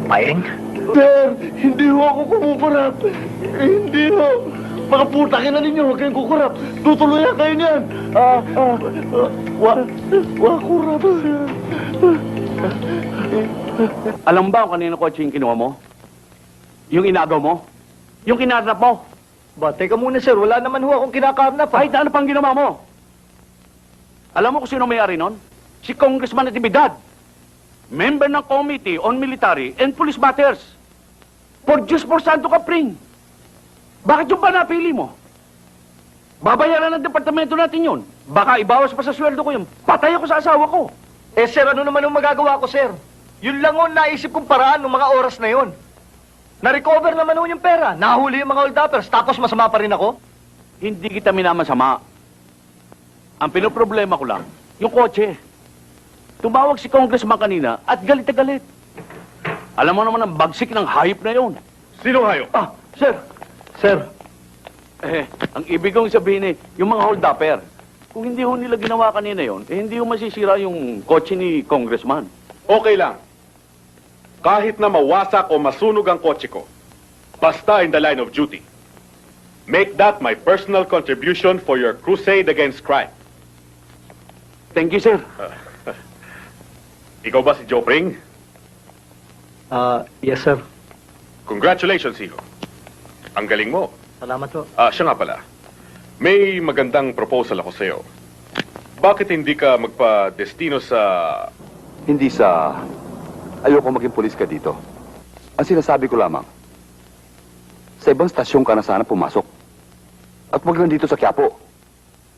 Paeng? Sir, hindi ho ako kumukurap. Hindi ho. Mga putakin na ninyo, huwag kayong kukurap. Tutuloyan kayo niyan. Kurap, sir. Alam ba kung kanino kotse yung kinuha mo? Yung inagaw mo? Yung kinarnap mo? Ba, teka muna sir, wala naman ho akong kinakarnap. Kahit ano pang ginawa mo? Alam mo kung sino may-ari nun? Si Congressman Natividad. Member ng Committee on Military and Police Matters. For Diyos por Santo ka, Pring. Bakit yung pa napili mo? Babayaran ng departamento natin yun. Baka ibawas pa sa sweldo ko yun. Patay ako sa asawa ko. Eh sir, ano naman ang magagawa ko sir? Yun lang ho naisip kong paraan ng mga oras na yun. Na-recover naman ho yung pera. Nahuli yung mga hold-uppers, tapos masama pa rin ako. Hindi kita minamasama. Ang pinoproblema ko lang, yung kotse. Tumawag si Congressman kanina at galit na galit. Alam mo naman ang bagsik ng hayop na yun. Sino hayop? Sir. Sir. Ang ibig kong sabihin yung mga hold-upper. Kung hindi ho nila ginawa kanina yon, hindi ho masisira yung kotse ni Congressman. Okay lang. Kahit na mawasak o masunog ang kotse ko, basta in the line of duty. Make that my personal contribution for your crusade against crime. Thank you, sir. Ikaw ba si Joe Pring? Yes sir. Congratulations, hijo. Ang galing mo. Salamat po. Siya nga pala. May magandang proposal ako sa'yo. Bakit hindi ka magpa-destino sa... Hindi sa... Ayoko maging pulis ka dito. Ang sinasabi ko lamang, sa ibang stasyon ka na sana pumasok. At wag lang dito sa Quiapo.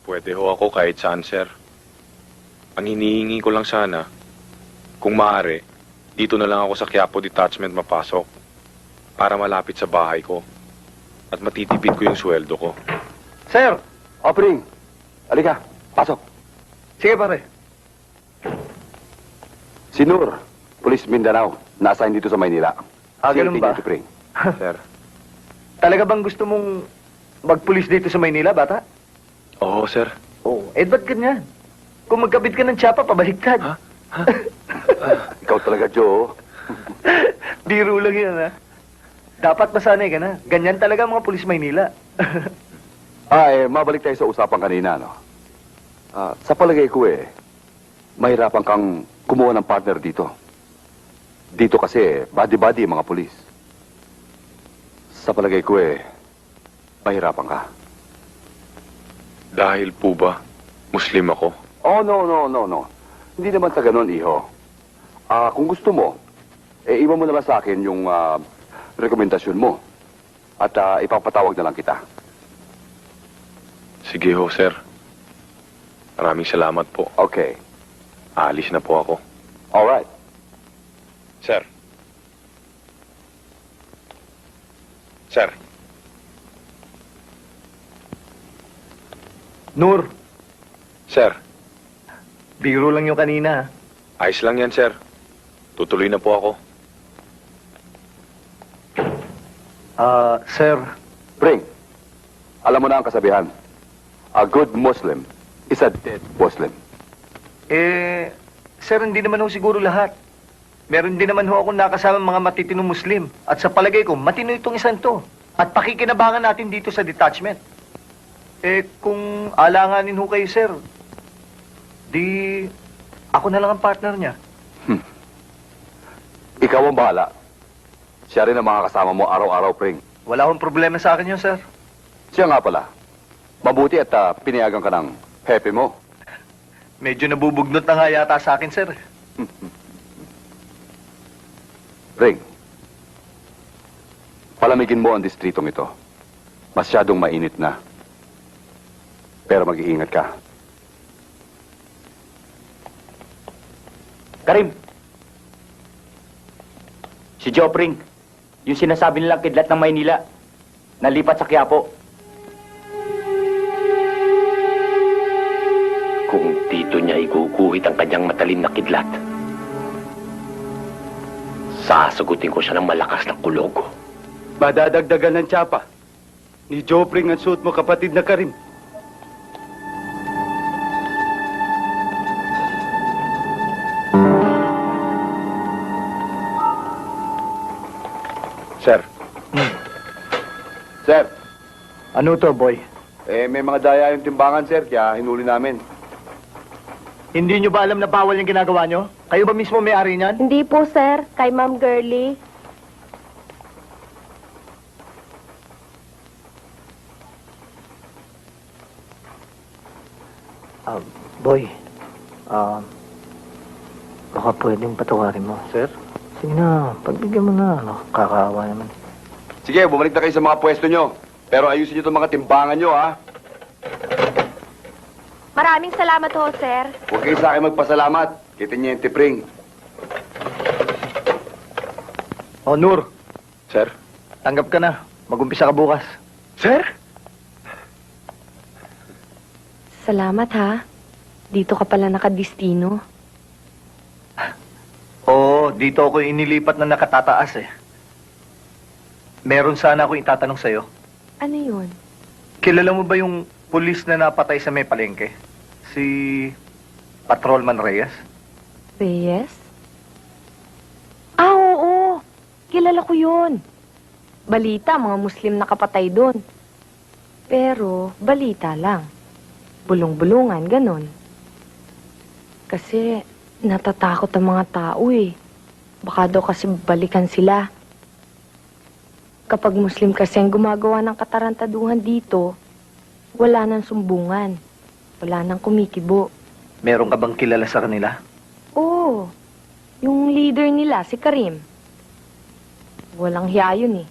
Pwede ho ako kahit saan, sir. Ang hinihingi ko lang sana, kung maaari, dito na lang ako sa Quiapo Detachment mapasok para malapit sa bahay ko at matitipid ko yung sweldo ko. Sir! Pring, halika, pasok. Sige pare. Si Nur, Police Mindanao, na-assign dito sa Maynila. Ganun ba? Si Pring. Sir. Talaga bang gusto mong magpulis dito sa Maynila, bata? Oo, sir. Oo. Ba't ganyan? Kung magkabit ka ng tsapa, pabaliktad. Ikaw talaga, Joe. Biro lang yan, ha? Dapat masanay ka na. Ganyan talaga ang mga pulis Maynila. Mabalik tayo sa usapan kanina, no? Sa palagay ko mahirapan kang kumuha ng partner dito. Dito kasi, body-body mga pulis. Sa palagay ko mahirapan ka. Dahil po ba, Muslim ako? Oh, no. Hindi naman sa ganun, iho. Kung gusto mo, iwan mo naman sa akin yung rekomendasyon mo. At ipapatawag na lang kita. Sige ho, sir. Maraming salamat po. Okay. Aalis na po ako. Alright. Sir. Sir. Nur, Sir. biro lang yung kanina. Ayos lang yan, sir. Tutuloy na po ako. Sir. Pring, alam mo na ang kasabihan. A good Muslim is a dead Muslim. Sir, hindi naman ho siguro lahat. Meron din naman ho akong nakasama mga matitinong Muslim. At sa palagay ko, matino itong isang to. At pakikinabangan natin dito sa detachment. Kung alanganin ho kayo, sir, di ako na lang ang partner niya. Ikaw ang bahala. Siya rin ang mga kasama mo araw-araw, Pring. Wala akong problema sa akin yun, sir. Siya nga pala. Mabuti at pinayagan ka ng hepe mo. Medyo nabubugnot na nga yata sa akin, sir. Ring, palamigin mo ang distritong ito. Masyadong mainit na. Pero mag-iingat ka. Karim! Si Joe Pring, yung sinasabi nilang kidlat ng Maynila, nalipat sa Quiapo. Kung dito niya iguguhit ang kanyang matalim na kidlat, sasagutin ko siya ng malakas na kulog. Madadagdagan ng tsapa. Ni Joe Pring ang suot mo, kapatid na Karim. Sir. Sir. Ano to, boy? May mga daya yung timbangan, sir, kaya hinuli namin. Hindi nyo ba alam na bawal yung ginagawa nyo? Kayo ba mismo may-ari niyan? Hindi po, sir. Kay Ma'am Girlie. Boy, baka pwedeng patawarin mo, sir? Sige na, pagbigyan mo na. Kakaawa naman. Sige, bumalik na kayo sa mga pwesto nyo. Pero ayusin nyo itong mga timbangan nyo, ha? Maraming salamat ho, sir. Huwag kayo sa akin magpasalamat. Kita niyo yung tipring. Nur. Sir? Tanggap ka na. Mag-umpisa ka bukas. Sir? Salamat, ha? Dito ka pala nakadistino. Oo, dito ako inilipat na nakatataas eh. Meron sana akong itatanong sa'yo. Ano yun? Kilala mo ba yung pulis na napatay sa may palengke? Si Patrolman Reyes? Reyes? Ah, oo. Kilala ko yun. Balita, mga Muslim nakapatay doon. Pero, balita lang. Bulong-bulungan, ganon. Kasi, natatakot ang mga tao eh. Baka daw kasi balikan sila. Kapag Muslim kasi ang gumagawa ng katarantaduhan dito, wala nang sumbungan. Wala nang kumikibo. Meron ka bang kilala sa kanila? Oo. Yung leader nila, si Karim. Walang hiya yun eh.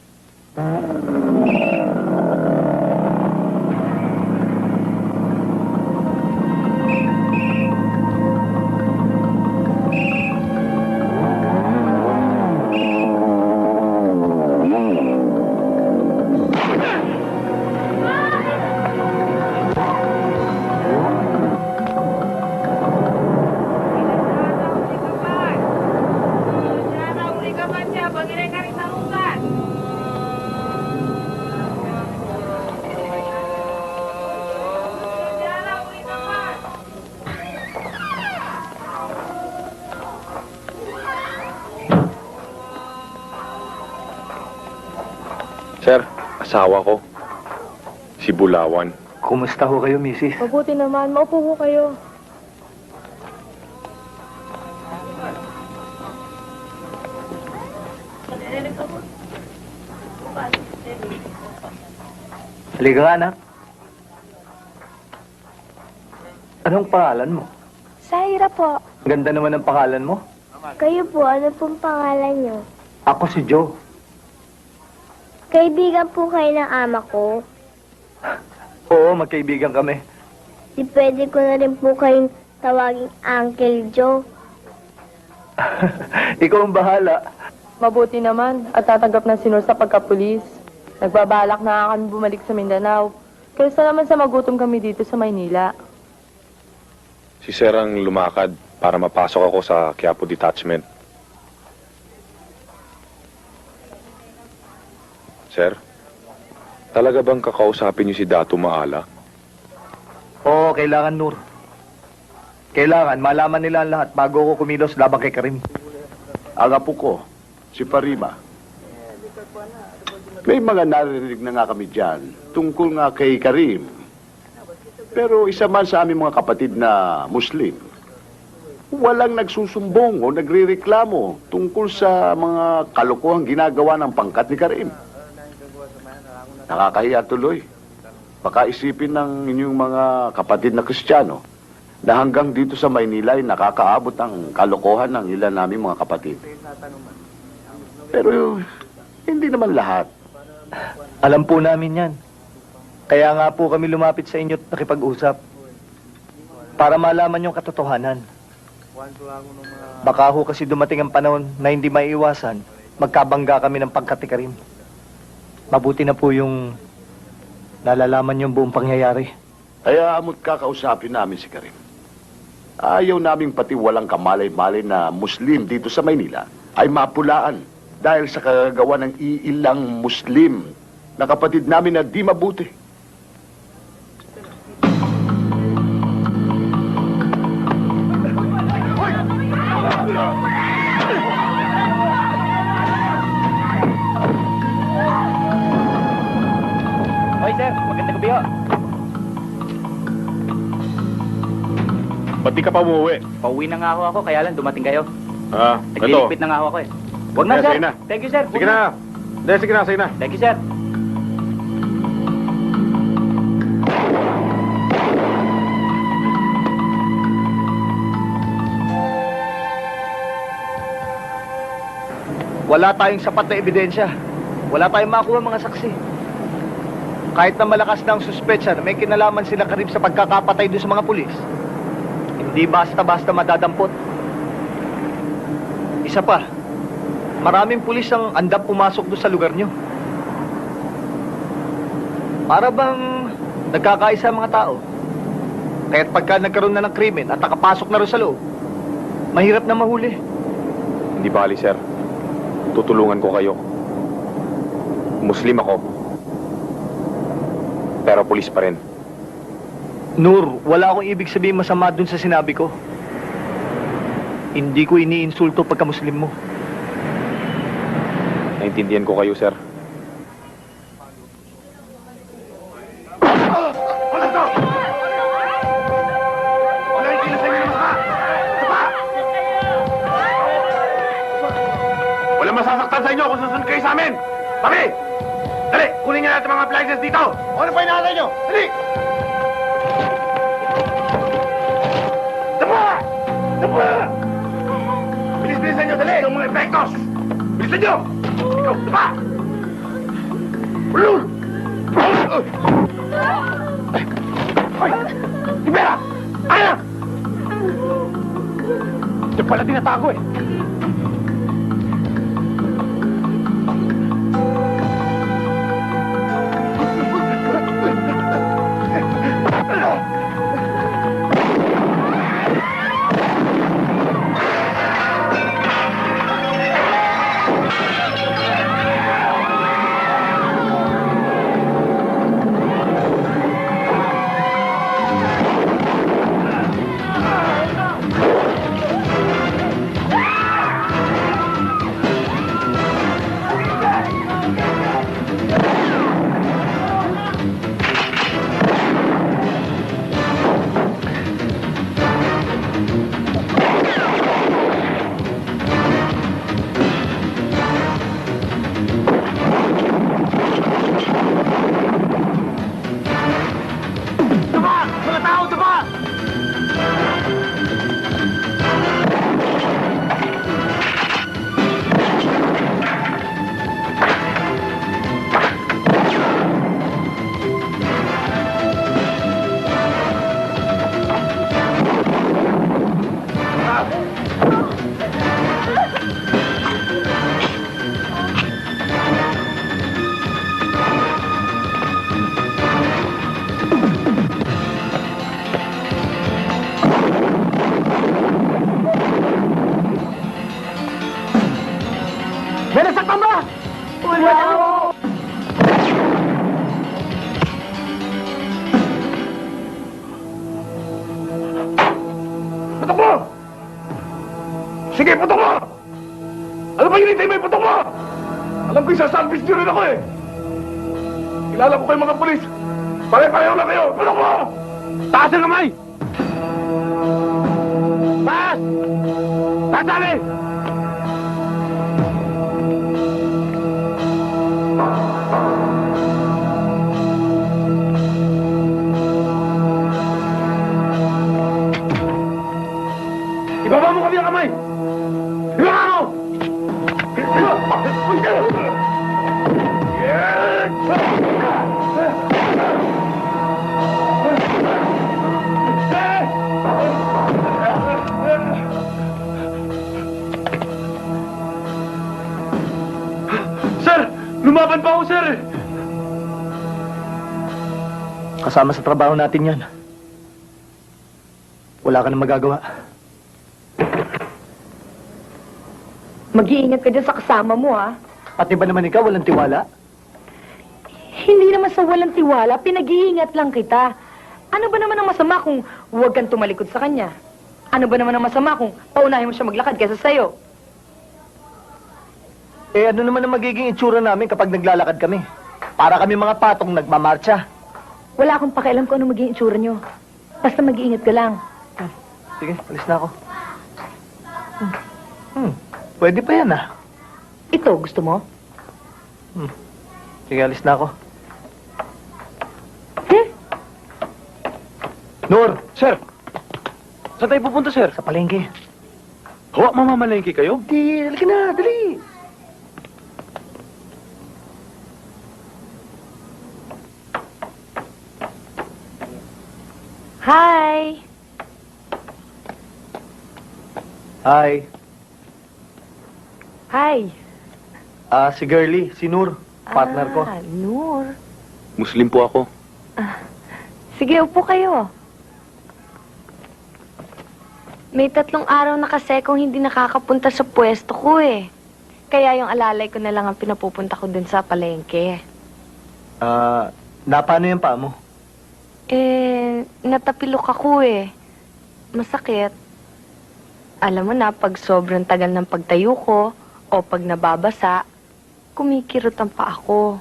Sir, asawa ko. Si Bulawan. Kumusta ho kayo, misis? Mabuti naman. Maupo ho kayo. Halika nga, anak. Anong pangalan mo? Saira po. Ganda naman ng pangalan mo. Kayo po, ano pong pangalan niyo? Ako si Joe. Kaibigan po kayo ng ama ko. Oo, magkaibigan kami. Di pwede ko na rin po kayong tawaging Uncle Joe. Ikaw ang bahala. Mabuti naman at tatanggap ng sinur sa pagkapulis. Nagbabalak na nga kami bumalik sa Mindanao. Kaysa naman sa magutom kami dito sa Maynila. Si Sir ang lumakad para mapasok ako sa Quiapo Detachment. Sir, talaga bang kakausapin niyo si Dato Maala? Oo, kailangan, Nur. Kailangan malaman nila ang lahat bago ako kumilos laban kay Karim. Ang apo ko, si Parima. May mga narinig na nga kami dyan tungkol nga kay Karim. Pero isa man sa aming mga kapatid na Muslim, walang nagsusumbong o nagrereklamo tungkol sa mga kalokohang ginagawa ng pangkat ni Karim. Nakakahiya tuloy. Baka isipin ng inyong mga kapatid na Kristiyano na hanggang dito sa Maynila ay nakakaabot ang kalokohan ng ilan naming mga kapatid. Pero hindi naman lahat. Alam po namin yan. Kaya nga po kami lumapit sa inyo at nakipag-usap. Para malaman yung katotohanan. Baka ho kasi dumating ang panahon na hindi maiiwasan, magkabangga kami ng pagkatikarim. Mabuti na po yung nalalaman yung buong pangyayari. Kaya amot kakausapin namin si Karim. Ayaw naming pati walang kamalay-malay na Muslim dito sa Maynila ay mapulaan dahil sa kagagawa ng iilang Muslim na kapatid namin na di mabuti. Hoy, sir. Magandang gabi ho. Ba't di ka pa umuwi? Pauwi na nga ako, kaya lang dumating kayo. Ah, Nagliligpit na nga ako eh. Huwag na, Sige, sir. sige na. Thank you, sir. Sige na. Hindi, sige na, sige na. Thank you, sir. Wala tayong sapat na ebidensya. Wala tayong makuha mga saksi. Kahit na malakas na ang suspetsya na may kinalaman sila Karim sa pagkakapatay doon sa mga pulis, hindi basta-basta madadampot. Isa pa, maraming pulis ang andap pumasok doon sa lugar nyo. Para bang nagkakaisa ang mga tao. Kaya't pagka nagkaroon na ng krimen at nakapasok na rin sa loob, mahirap na mahuli. Hindi bali, sir. Tutulungan ko kayo. Muslim ako. Pero pulis pa rin. Nur, wala akong ibig sabihin masama dun sa sinabi ko. Hindi ko iniinsulto pagka-Muslim mo. Naintindihan ko kayo, sir. Walang masasaktan sa inyo kung susunod kayo sa amin! Papi! Dali! Kunin niyo natin mga appliances dito! O ano pa inaantay niyo? Dali! Dapa! Dapa! Bilis-bilisan niyo, dali! Itong mga epektos! Bilisan niyo! Ikaw, dapa! Ulul! Ay! Tibera! Ano? Diyan pala tinatago eh! Sige, putok mo! Ano ba hinintay mo? Putok mo! Alam ko isasalvage nyo rin ako eh! Kilala ko kayo mga polis! Pare-pareho lang kayo! Putok mo! Taas ang kamay! Taas! Taas sabi! Ibaba mo kami ang kamay! Ibaba mo! Sir! Lumaban pa ako, sir! Kasama sa trabaho natin yan. Wala ka nang magagawa. Mag-iingat ka dyan sa kasama mo, ha? Pati ba naman ikaw walang tiwala? Hindi naman sa walang tiwala, pinag-iingat lang kita. Ano ba naman ang masama kung huwag kang tumalikod sa kanya? Ano ba naman ang masama kung paunahin mo siya maglakad kaysa sa'yo? Eh, ano naman ang magiging itsura namin kapag naglalakad kami? Para kami mga patong nagmamarcha. Wala akong pakialam kung ano magiging itsura nyo. Basta mag-iingat ka lang. Sige, alis na ako. Pwede pa yan, ah. Ito, gusto mo? Sige, alis na ako. Nur! Sir! Saan tayo pupunta, sir? Sa palengke. Ho, mamamalengke kayo? Di, halika na, dali. Hi! Hi. Hi! Si Girlie, si Nur. Partner ko. Nur. Muslim po ako. Sige, upo kayo. May 3 araw na kasi kung hindi nakakapunta sa pwesto ko eh. Kaya yung alalay ko na lang ang pinapupunta ko dun sa palengke. Napano yung paa mo? Natapilok ako eh. Masakit. Alam mo na, pag sobrang tagal ng pagtayo ko, o pag nababasa, kumikirot ang paa ko.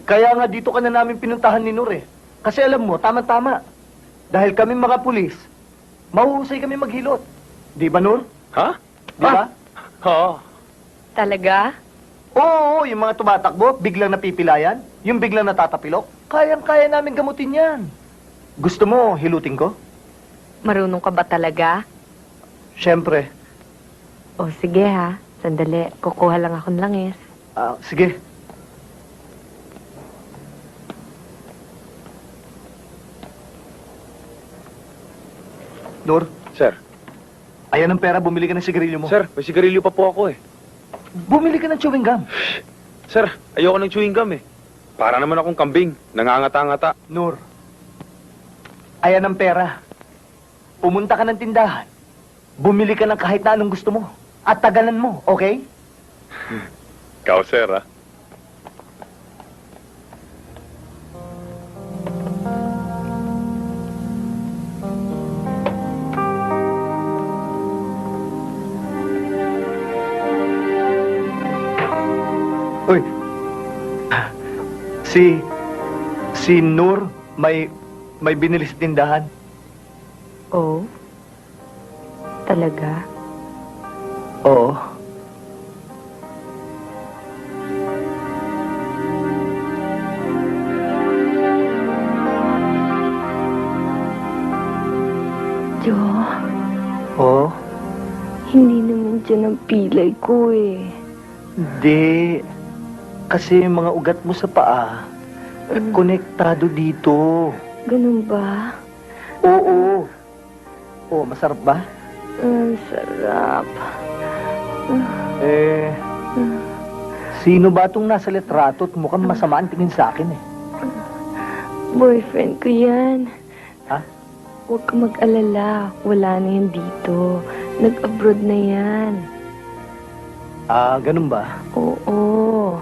Kaya nga dito ka na namin pinuntahan ni Nur eh. Kasi alam mo, tama-tama. Dahil kami mga pulis, mahuhusay kami maghilot. Di ba, Nur? Ha? Di ba? Oo. Talaga? Oo, yung mga tumatakbo, biglang napipilayan, yung biglang natatapilok, kayang-kaya namin gamutin yan. Gusto mo, hilutin ko? Marunong ka ba talaga? Siyempre. O sige ha, sandali. Kukuha lang ako ng langis. Sige. Nur? Sir. Ayan ang pera, bumili ka ng sigarilyo mo. Sir, may sigarilyo pa po ako eh. Bumili ka ng chewing gum. Sir, ayoko ng chewing gum eh. Para naman akong kambing, nangangata-ngata. Nur, ayan ang pera. Pumunta ka ng tindahan. Bumili ka ng kahit na anong gusto mo. At tagalan mo, okay? Ikaw, sir, ha? Uy. Si Nur may binili sa tindahan. Oh? Talaga? Oo. Jo, Oo. hindi naman dyan ang pilay ko eh. Hindi. Kasi yung mga ugat mo sa paa, konektado dito. Ganun ba? Oo. Oo, masarap ba? Sarap. Sino ba itong nasa litrato at mukhang masama ang tingin sa akin eh? Boyfriend ko yan. Ha? Huwag ka mag-alala. Wala na yan dito. Nag-abroad na yan. Ganun ba? Oo.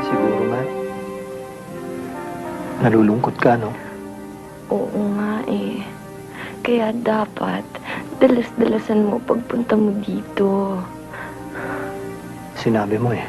Siguro nga. Nalulungkot ka, no? Oo nga eh. Kaya dapat, dalas-dalasan mo pagpunta mo dito. Sinabi mo eh.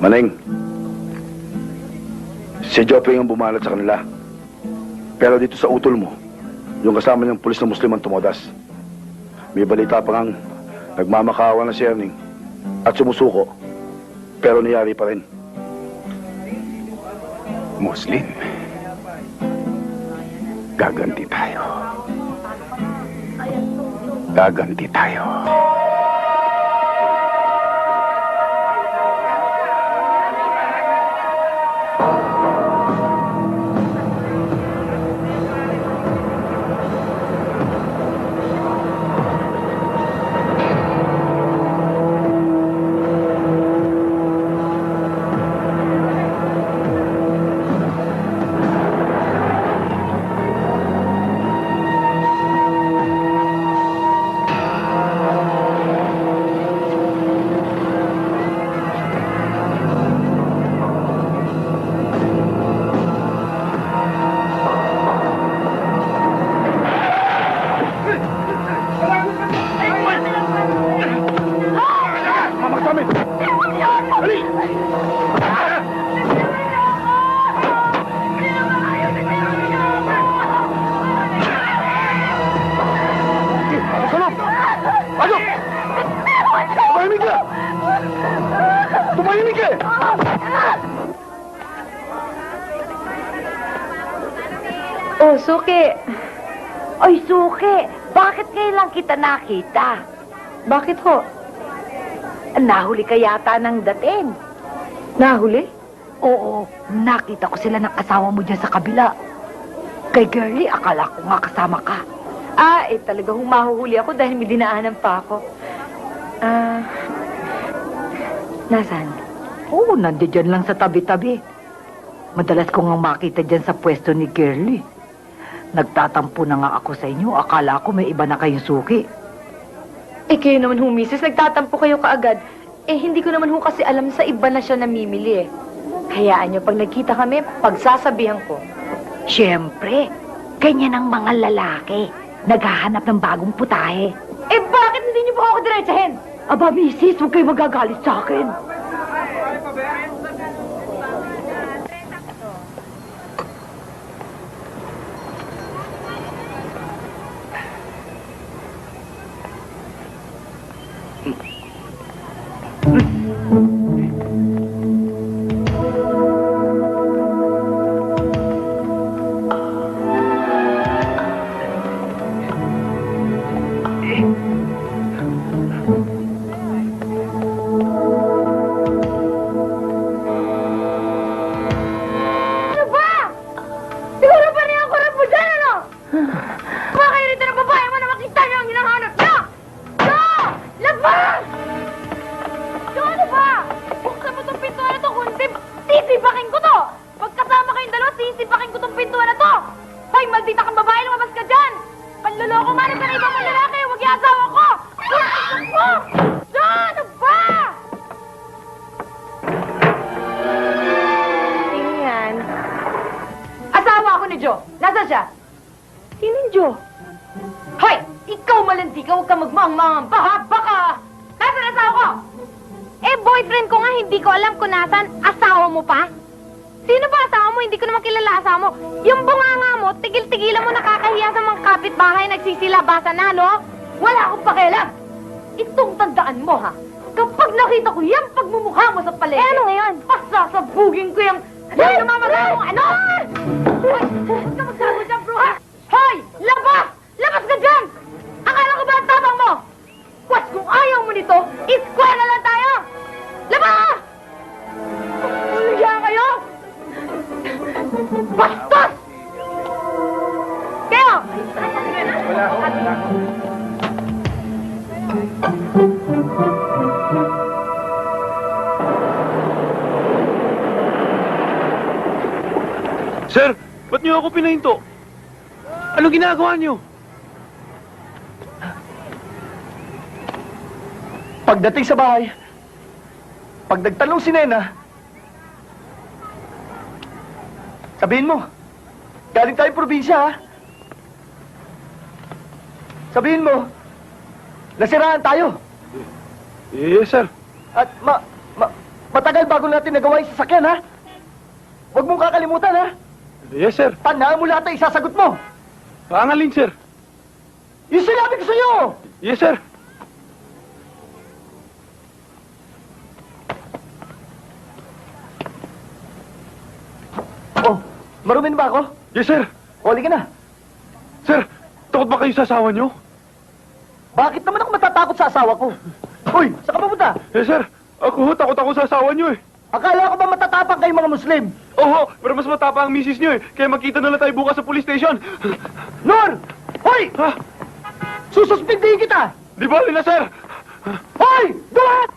Maneng, si Jopeng ang bumalat sa kanila. Pero dito sa utol mo, yung kasama niyang pulis na Muslim ang tumodas. May balita pa ngang nagmamakawa na si Erning at sumusuko, pero niyari pa rin. Muslim. Gaganti tayo. Gaganti tayo. Oh, Suki. Oy, Suki. Bakit ngayon lang kita nakita? Bakit ho? Nahuli ka yata ng dating. Nahuli? Oo, nakita ko sila ng asawa mo dyan sa kabila. Kay Girlie, akala ko nga kasama ka. Talaga mahuhuli ako dahil may dinaanan pa ako. Nasaan? Oo, nandiyan lang sa tabi-tabi. Madalas ko nga makita dyan sa pwesto ni Girlie. Nagtatampo na nga ako sa inyo. Akala ko may iba na kayong Suki. Kayo naman ho, misis. Nagtatampo kayo kaagad. Hindi ko naman ho kasi alam sa iba na siya namimili eh. Hayaan niyo, pag nagkita kami, pagsasabihan ko. Siyempre, ganyan ang mga lalaki. Naghahanap ng bagong putahe. Bakit hindi niyo po ako diretsahin? Aba, misis, huwag kayo magagalit sa akin. Sino ba asawa mo? Hindi ko naman kilala asawa mo. Yung bunganga mo, tigil-tigilan mo nakakahiya sa mga kapitbahay nagsisilabasan na, no? Wala akong pakialam. Itong tandaan mo, ha? Kapag nakita ko yan, pagmumukha mo sa palengke. Ano ngayon? Pasasabugin ko yung... Ay, namamagay mo, ano? Hoy! Huwag ka magsago dyan, bro, ha? Hoy! Labas! Labas ka dyan! Akala ko ba ang tabang mo? Pwes, kung ayaw mo nito, iskwela lang tayo! Labas! Kaya kayo! Bastos! Kayo! Wala. Sir, ba't niyo ako pinahinto? Anong ginagawa niyo? Pagdating sa bahay, pag nagtanong si Nena, sabihin mo, galing tayong probinsya, ha? Sabihin mo, nasiraan tayo. Yes, sir. At matagal bago natin nagawa yung sasakyan, ha? Huwag mong kakalimutan, ha? Yes, sir. Tandaan mo lahat ang isasagot mo. Paangalin, sir. Yung sinabi ko sa'yo! Yes, sir. Oh, marumin ba ako? Yes, sir. Huli ka na. Sir, takot ba kayo sa asawa niyo? Bakit naman ako matatakot sa asawa ko? Uy, saan ka pupunta? Yes, sir. Takot ako sa asawa niyo, eh. Akala ko ba matatapang kayo mga Muslim? Oo, pero mas matapang ang misis niyo, eh. Kaya magkita na lang tayo bukas sa police station. Nur! Hoy! Ha? Sususpindihin kita! Di ba, na, sir? Hoy! Doon!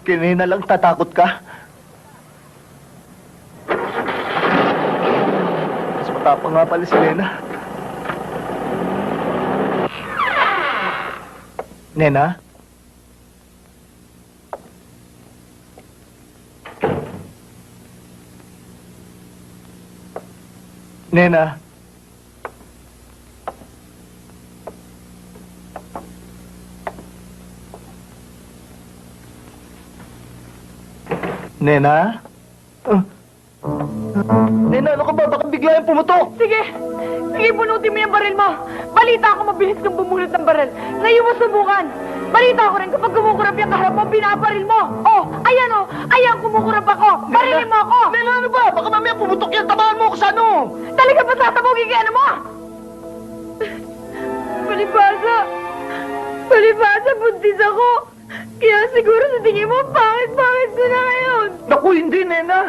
Kinina lang tatakot ka? Mas matapang nga pala si Nena. Nena? Nena? Nena? Nena, ano ka ba? Baka bigla yung pumutok! Sige! Sige, bunutin mo yung baril mo! Balita ako mabilis kang bumunot ng baril. Ngayon mo subukan! Balita ko rin kapag kumukurap yung kaharap mo, binabaril mo! Oh! Ayan oh! Ayan, kumukurap ako! Barilin mo ako! Nena, ano ba? Baka mamaya pumutok yan! Tabahan mo ako sa ano! Talaga ba tatabugin ka ano mo? Palibasa! Palibasa, buntis ako! Kaya siguro sa tingin mo, pangit-pangit ko na ngayon! Naku, hindi, Nena!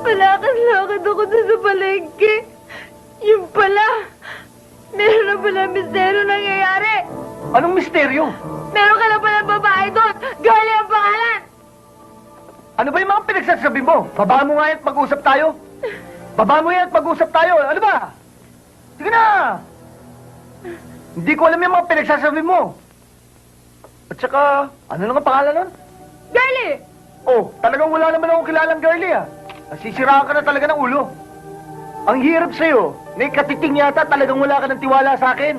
Malakad-lakad ako doon sa palengke. Yung pala, meron na pala misteryo nangyayari. Anong misteryo? Meron ka na pala babae doon. Girlie ang pangalan. Ano ba yung mga pinagsasabi mo? Baba mo nga yan at mag-usap tayo. Baba mo yan at mag-usap tayo. Ano ba? Sige na! Hindi ko alam yung mga pinagsasabi mo. At saka, ano lang ang pangalan nun? Girlie! Oh, talagang wala naman akong kilalang girlie, ah. Nasisiraan ka na talaga ng ulo. Ang hirap sa'yo. May katiting yata talagang wala ka ng tiwala sa akin.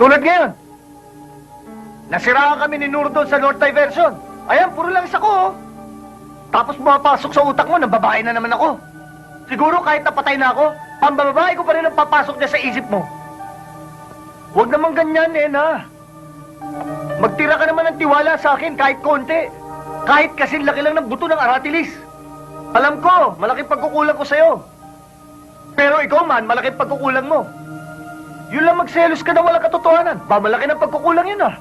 Tulad ngayon. Nasiraan kami ni Nur doon sa North Diversion. Ayan, puro lang isa ko, oh. Tapos pumapasok sa utak mo, nang babae na naman ako. Siguro kahit napatay na ako, ang babae ko pa rin ang papasok niya sa isip mo. Huwag naman ganyan, Nena. Magtira ka naman ng tiwala sa akin kahit konti. Kahit kasing laki lang ng buto ng aratilis. Alam ko, malaking pagkukulang ko sa'yo. Pero ikaw man, malaking pagkukulang mo. Yun lang magselos ka na walang katotohanan. Malaki ng pagkukulang yun, ah.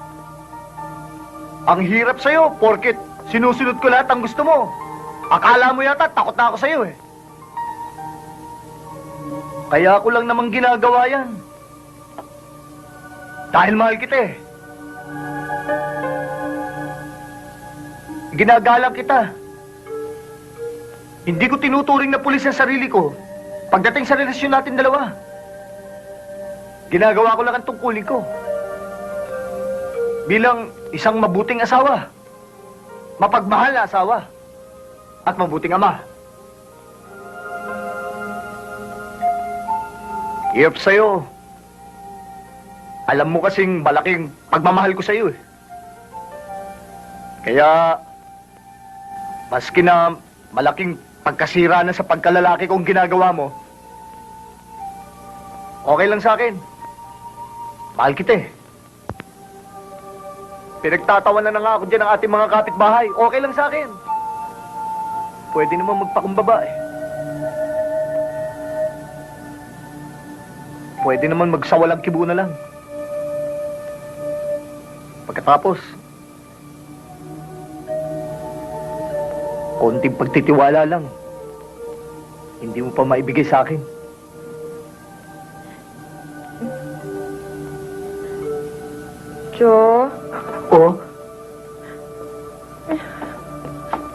Ang hirap sa'yo, porket sinusunod ko lahat ang gusto mo. Akala mo yata, takot na ako sa'yo, eh. Kaya ako lang namang ginagawa yan. Dahil mahal kita, eh. Ginagalang kita. Hindi ko tinuturing na pulis ang sarili ko pagdating sa relasyon natin dalawa. Ginagawa ko lang ang tungkulin ko. Bilang isang mabuting asawa, mapagmahal na asawa, at mabuting ama. Hirap sa'yo. Alam mo kasing malaking pagmamahal ko sa iyo eh. Kaya, maski na malaking pagkasira na sa pagkalalaki kong ginagawa mo, okay lang sa akin. Mahal kita eh. Pinagtatawanan na nga ako dyan ng ating mga kapitbahay. Okay lang sa akin. Pwede naman magpakumbaba eh. Pwede naman magsawalang kibo na lang. Pagkatapos, konting pagtitiwala lang. Hindi mo pa maibigay sa akin. Jo? Oh?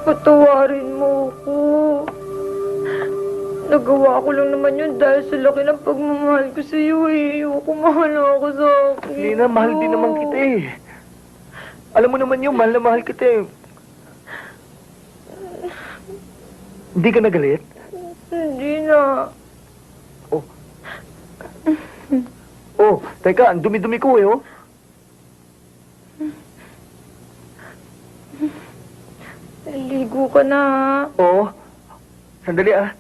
Patawarin mo ako. Nagawa ko lang naman yun dahil sa laki ng pagmamahal ko sa iyo eh. Ayoko mahal ako sa akin. Lina, mahal din naman kita eh. Alam mo naman yun, mahal na mahal kita eh. Hindi ka nagalit? Hindi na. Oh, teka, ang dumi-dumi ko eh oh. Ligo ka na. Oo. Sandali ah.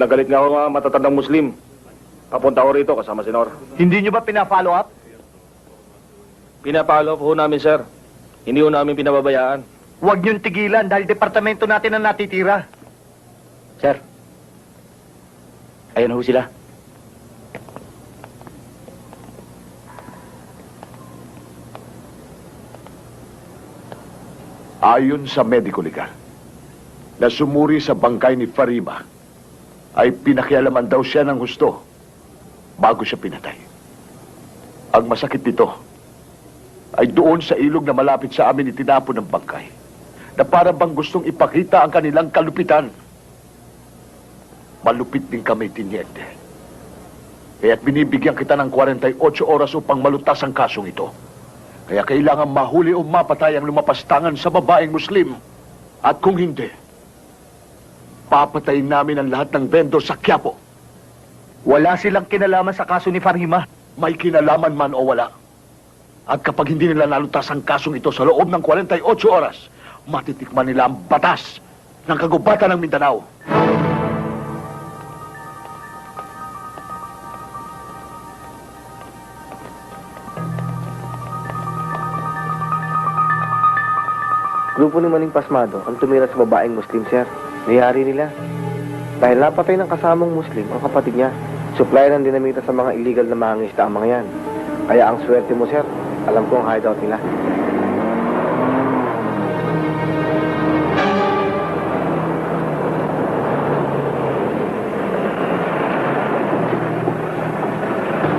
Galit nga ako mga matatandang Muslim. Papunta ako rito kasama si Nor. Hindi nyo ba pina-follow up? Pinapalo po namin, sir. Hindi po namin pinababayaan. Huwag niyong tigilan dahil departamento natin ang natitira. Sir, ayun ho sila. Ayon sa medico legal, na sumuri sa bangkay ni Farima, ay pinakialaman daw siya ng husto bago siya pinatay. Ang masakit dito ay doon sa ilog na malapit sa amin itinapon ng bangkay na para bang gustong ipakita ang kanilang kalupitan. Malupit din kami, Tiniente. Kaya't binibigyan kita ng 48 oras upang malutas ang kasong ito. Kaya kailangan mahuli o mapatay ang lumapastangan sa babaeng Muslim. At kung hindi, papatayin namin ang lahat ng vendor sa Quiapo. Wala silang kinalaman sa kaso ni Farima. May kinalaman man o wala. At kapag hindi nila nalutas ang kasong ito sa loob ng 48 oras, matitikman nila ang batas ng kagubatan ng Mindanao. Grupo ni Maning Pasmado ang tumira sa babaeng Muslim, sir. Nayari nila. Dahil napatay ng kasamang Muslim ang kapatid niya. Supply ng dinamita sa mga illegal na mangingisda ang mga yan. Kaya ang swerte mo, sir. Alam ko ang hideout nila.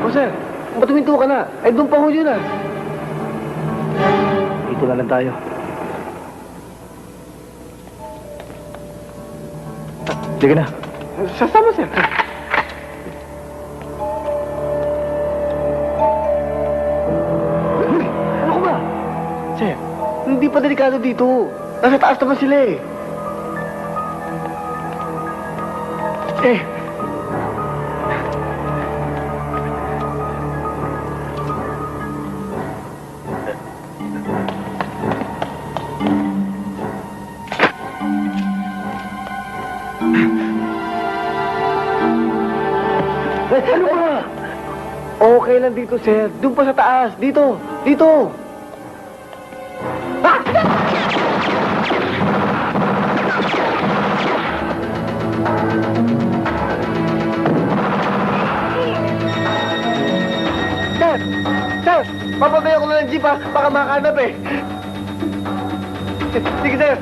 O, sir, ba't huminto ka na? Ay, doon pa ho yun ah. Dito na lang tayo. Sige na. Sasama, sir. Ano ko ba? Sir, hindi pa delikado dito. Nasa taas naman sila eh. Ano ba? Okay lang dito, sir. Doon pa sa taas. Dito. Dito. Sir! Sir! Papabay ako na ng jeep, ha? Baka makahanap, eh. Sige, sir.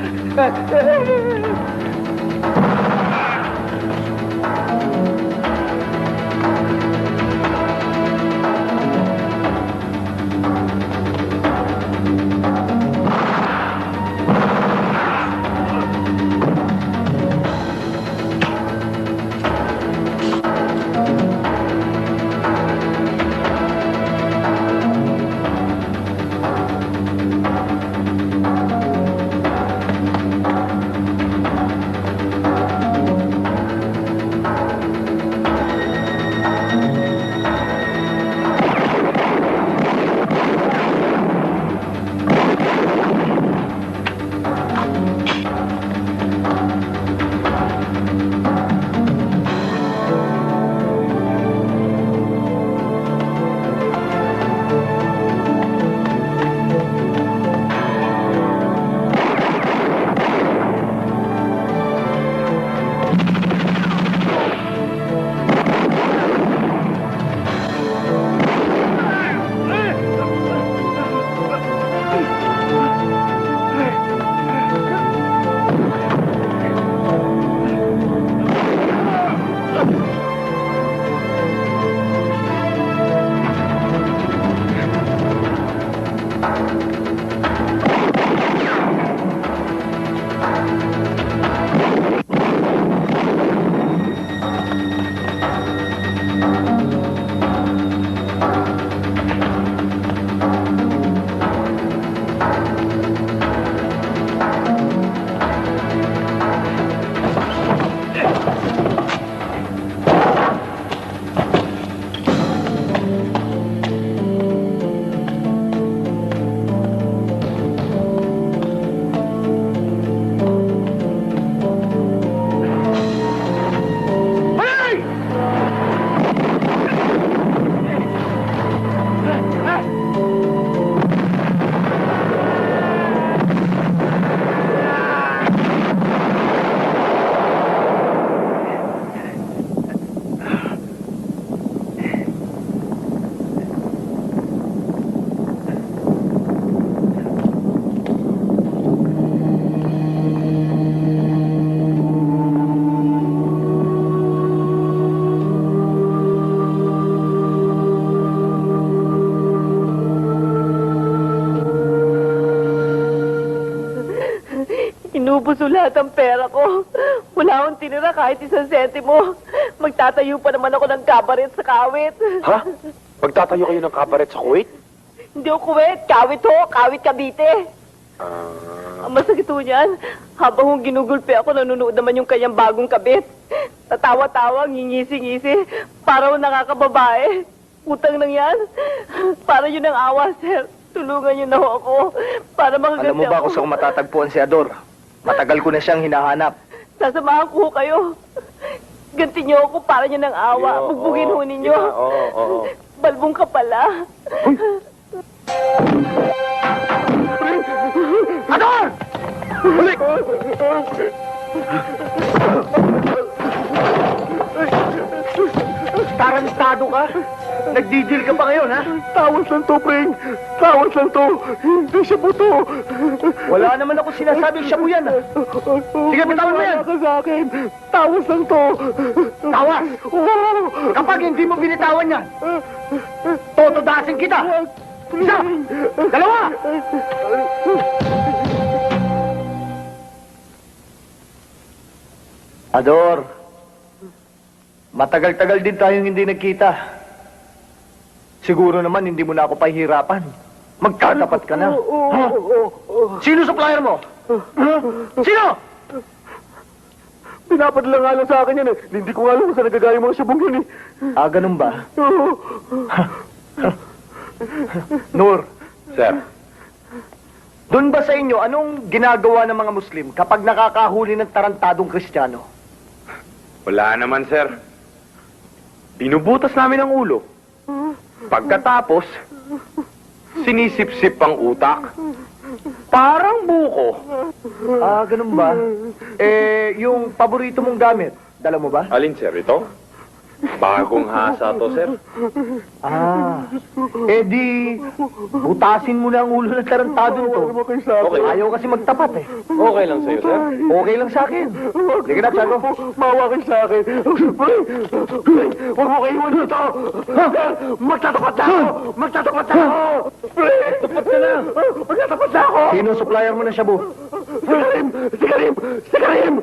Inubos lahat ang pera ko. Wala akong tinira kahit isang sentimo. Magtatayo pa naman ako ng kabaret sa Kawit. Ha? Magtatayo kayo ng kabaret sa Kuwait? Hindi ako Kuwait. Kawit ho. Kawit Cavite. Ang masakit ho niyan. Habang ginugulpi ako, nanonood naman yung kanyang bagong kabit. Tatawa-tawa, ngingisi-ngisi. Para nakakababae. Utang lang yan. Para yun ang awa, sir. Tulungan niyo na ho ako. Para makaganti ako. Alam mo ba kung saan ko matatagpuan si Ador? Matagal ko na siyang hinahanap. Sasamahan ko ho kayo. Ganti niyo ako para niyo ng awa. Bugbugin ho ninyo. Oo. Balbong ka pala. Ador! Balik! Tarantado ka? Nagdidil ka pa ngayon, ha? Tawas lang to, Pring. Tawas lang to. Hindi siya buto. Wala naman ako sinasabing siya po yan, ha? Sige, bitawan mo yan. Wala ka sa akin. Tawas lang to. Tawas? Oo. Kapag hindi mo binitawan yan, totodasin kita. Isa! Dalawa! Ador, matagal-tagal din tayong hindi nagkita. Siguro naman hindi mo na ako pahihirapan. Magkatapat ka na. Ha? Sino supplier mo? Sino? Pinapadala nga lang sa akin yan eh. Hindi ko nga alam kung saan nagagaya mga sabong yun eh. Ah, ganun ba? Oo. Nur. Sir. Doon ba sa inyo, anong ginagawa ng mga Muslim kapag nakakahuli ng tarantadong Kristiyano? Wala naman, sir. Binubutas namin ang ulo. Pagkatapos, sinisip-sip ang utak. Parang buko. Ah, ganun ba? Eh, yung paborito mong gamit, dala mo ba? Alin, sir? Ito? Bagong hasa to, sir. Di, butasin mo na ang ulo ng tarantado nito. Okay. Ayaw kasi magtapat eh. Okay lang sa'yo, sir. Okay lang sa akin. Sige na, Tiago. Mawa kayo sa akin. Huwag mo kayo iwan dito. Magtatapat na ako. Magtatapat na ako. Tapat ka na. Magtatapat na ako. Sino supplier mo ng shabu? Si Karim! Si Karim! Si Karim!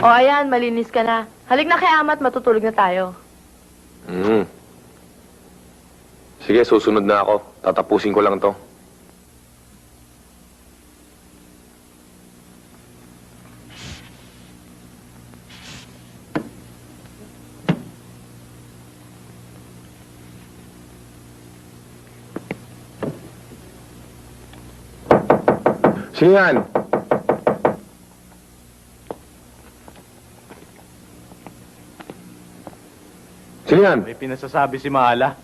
O ayan, malinis ka na. Halik na kay Ama at matutulog na tayo. Sige, susunod na ako. Tatapusin ko lang to. Sino yan? Sino yan? May pinasasabi si Mahala.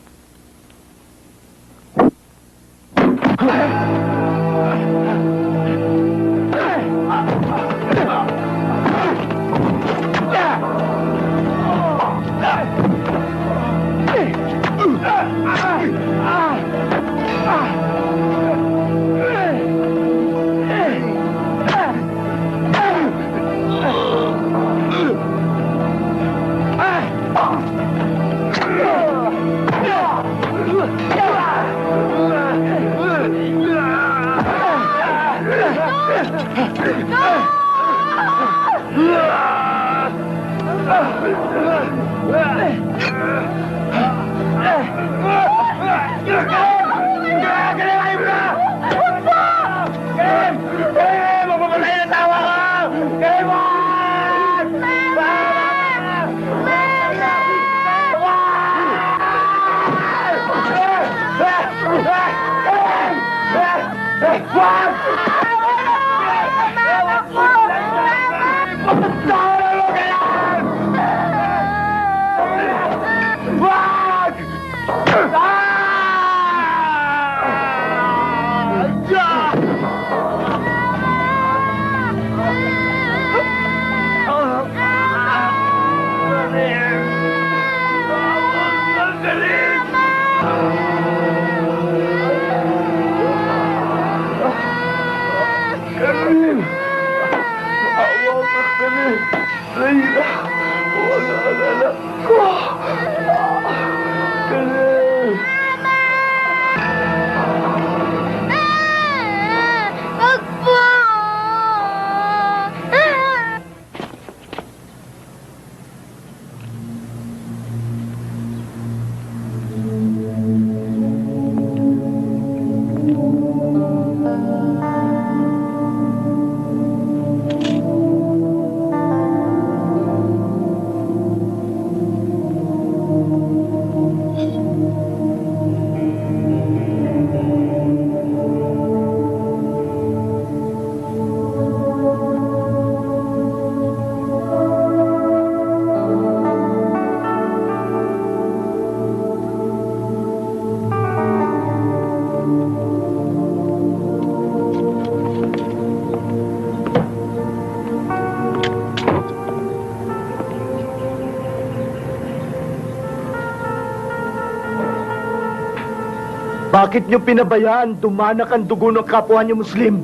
Bakit nyo pinabayaan dumanak ang dugo ng kapwa nyo Muslim?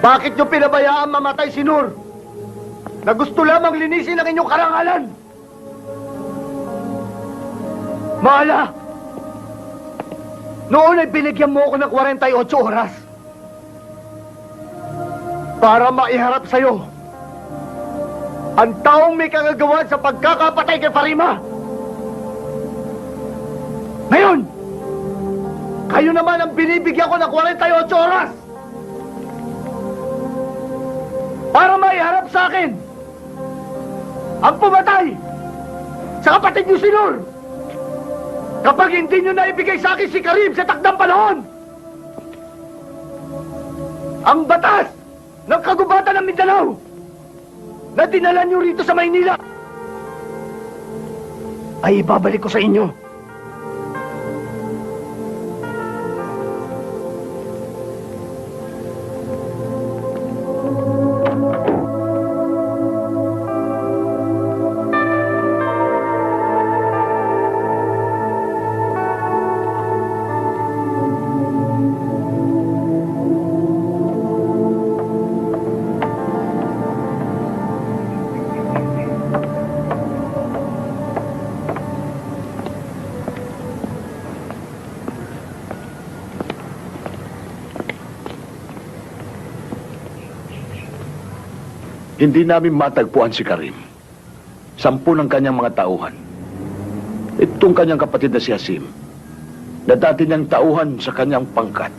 Bakit nyo pinabayaan mamatay si Nur? Na gusto lamang linisin ang inyong karangalan? Maala! Noon ay binigyan mo ako ng 48 oras para maiharap sa'yo ang taong may kagagawan sa pagkakapatay kay Farima. Ngayon, kayo naman ang binibigyan ko ng 48 oras para maiharap sa akin ang pumatay sa kapatid niyo si Nur. Kapag hindi nyo naibigay sa akin si Karim sa takdang panahon, ang batas ng kagubatan ng Mindanao na dinala nyo rito sa Maynila ay ibabalik ko sa inyo. Hindi namin matagpuan si Karim. 10 ng kanyang mga tauhan. Itong kanyang kapatid na si Hasim, na dati niyang tauhan sa kanyang pangkat,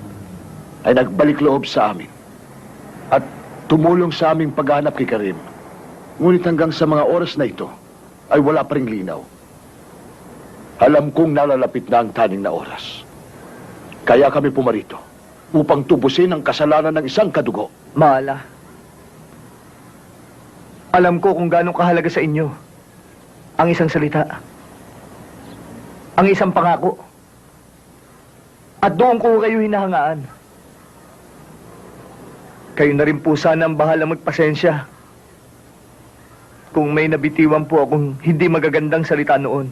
ay nagbalik loob sa amin at tumulong sa aming paghanap kay Karim. Ngunit hanggang sa mga oras na ito, ay wala pa ring linaw. Alam kong nalalapit na ang taning na oras. Kaya kami pumarito upang tubusin ang kasalanan ng isang kadugo. Maala, alam ko kung gaano kahalaga sa inyo ang isang salita, ang isang pangako, at doon ko kayo hinahangaan. Kayo na rin po sana ang bahala magpasensya kung may nabitiwan po akong hindi magagandang salita noon.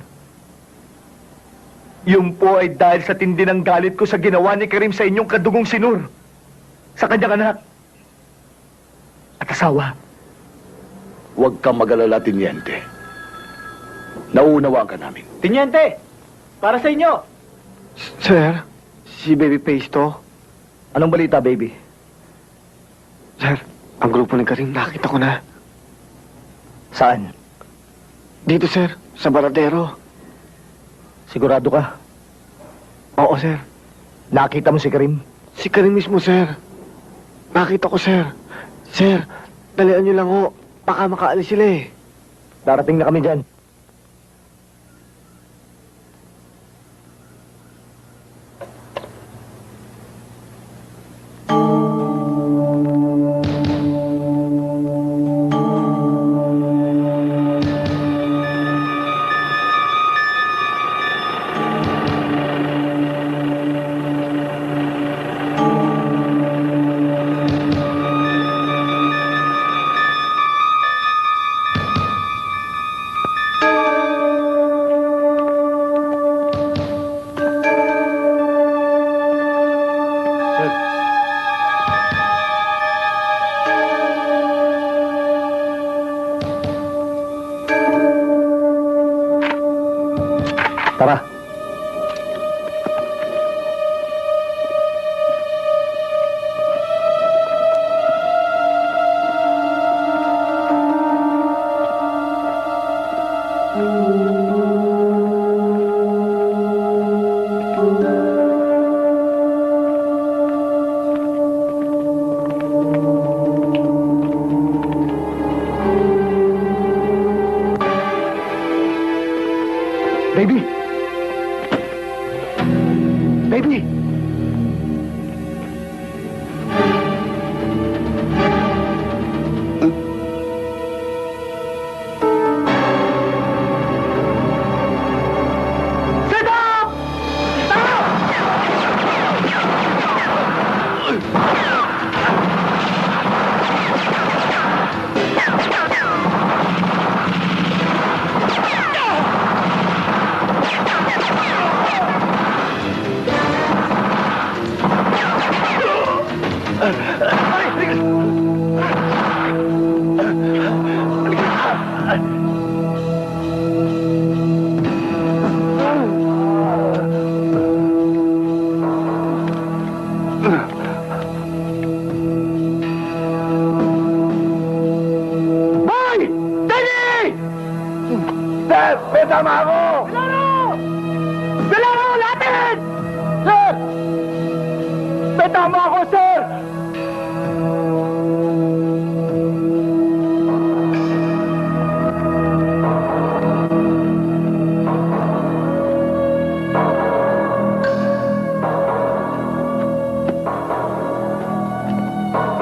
Yun po ay dahil sa tindi ng galit ko sa ginawa ni Karim sa inyong kadugong si Nur, sa kanyang anak at asawa. Huwag kang mag-alala, Tiniente. Nauunawaan ka namin. Tiniente, para sa inyo. Sir, si Baby Pace to. Anong balita, baby? Sir, ang grupo ni Karim, nakita ko na. Saan? Dito, sir. Sa Baradero. Sigurado ka? Oo, sir. Nakita mo si Karim? Si Karim mismo, sir. Nakita ko, sir. Sir, dalian niyo lang ho. Baka makaalis sila eh. Darating na kami dyan. Tara. Baby! Baby! Kailangan mo natin! Sir! May tama ako, sir!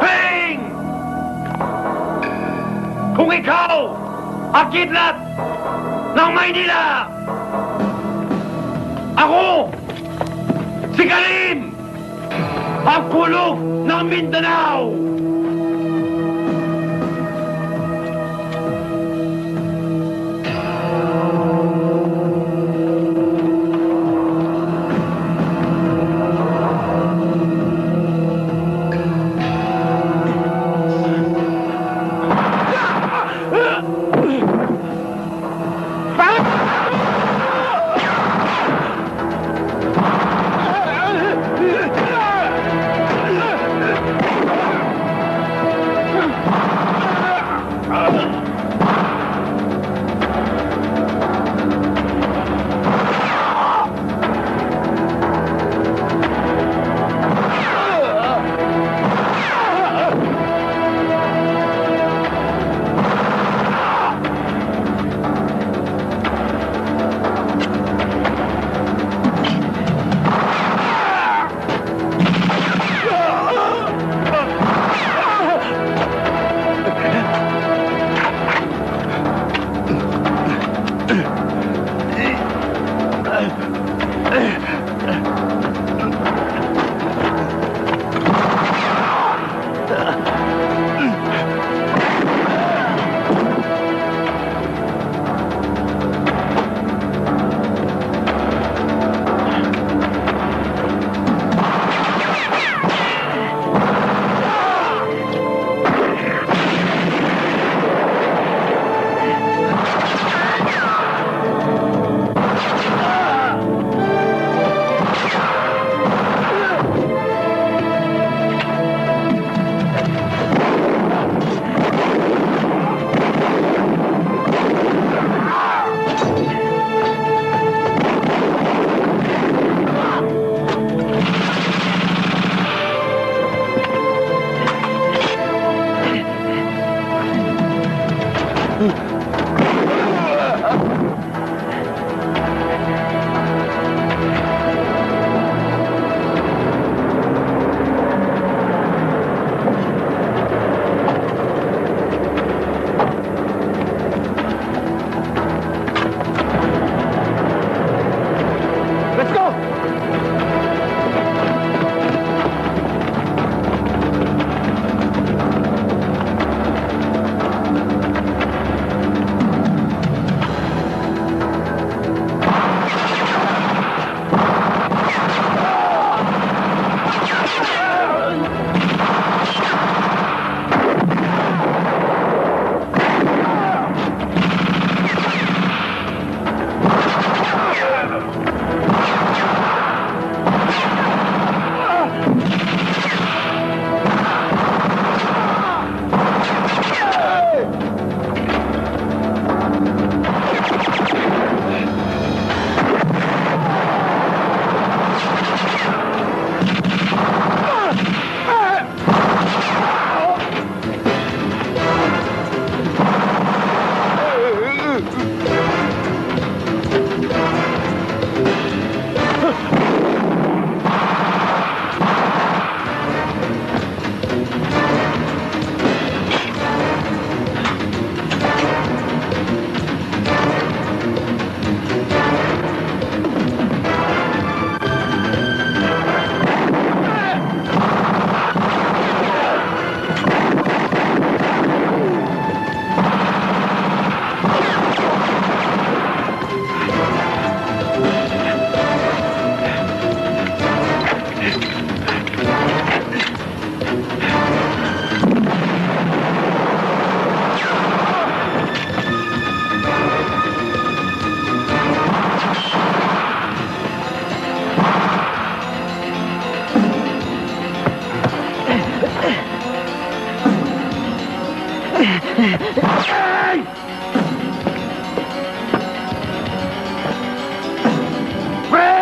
Ping! Kung ikaw ang kidlat ng Maynila, ako, si Karim, ang kulog ng Mindanao!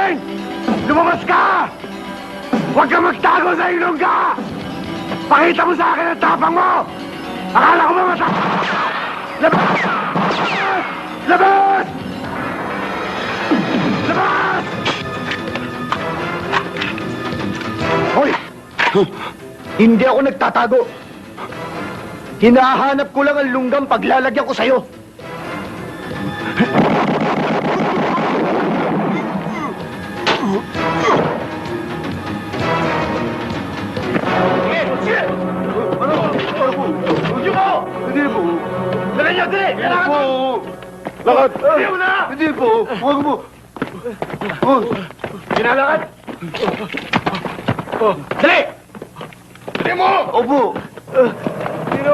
Pring! Lumabas ka! Huwag ka magtago sa ilong ka! Pakita mo sa akin ang tapang mo! Akala ko ba Labas! Labas! Labas! Hoy! Hindi ako nagtatago. Hinahanap ko lang ang lunggam paglalagyan ko sa'yo. Hindi po. Dali niyo, dali! Kailangan po! Lakad! Hindi mo na! Hindi po. Huwag mo. Kinalakad! Dali! Dali mo! Opo. Sino?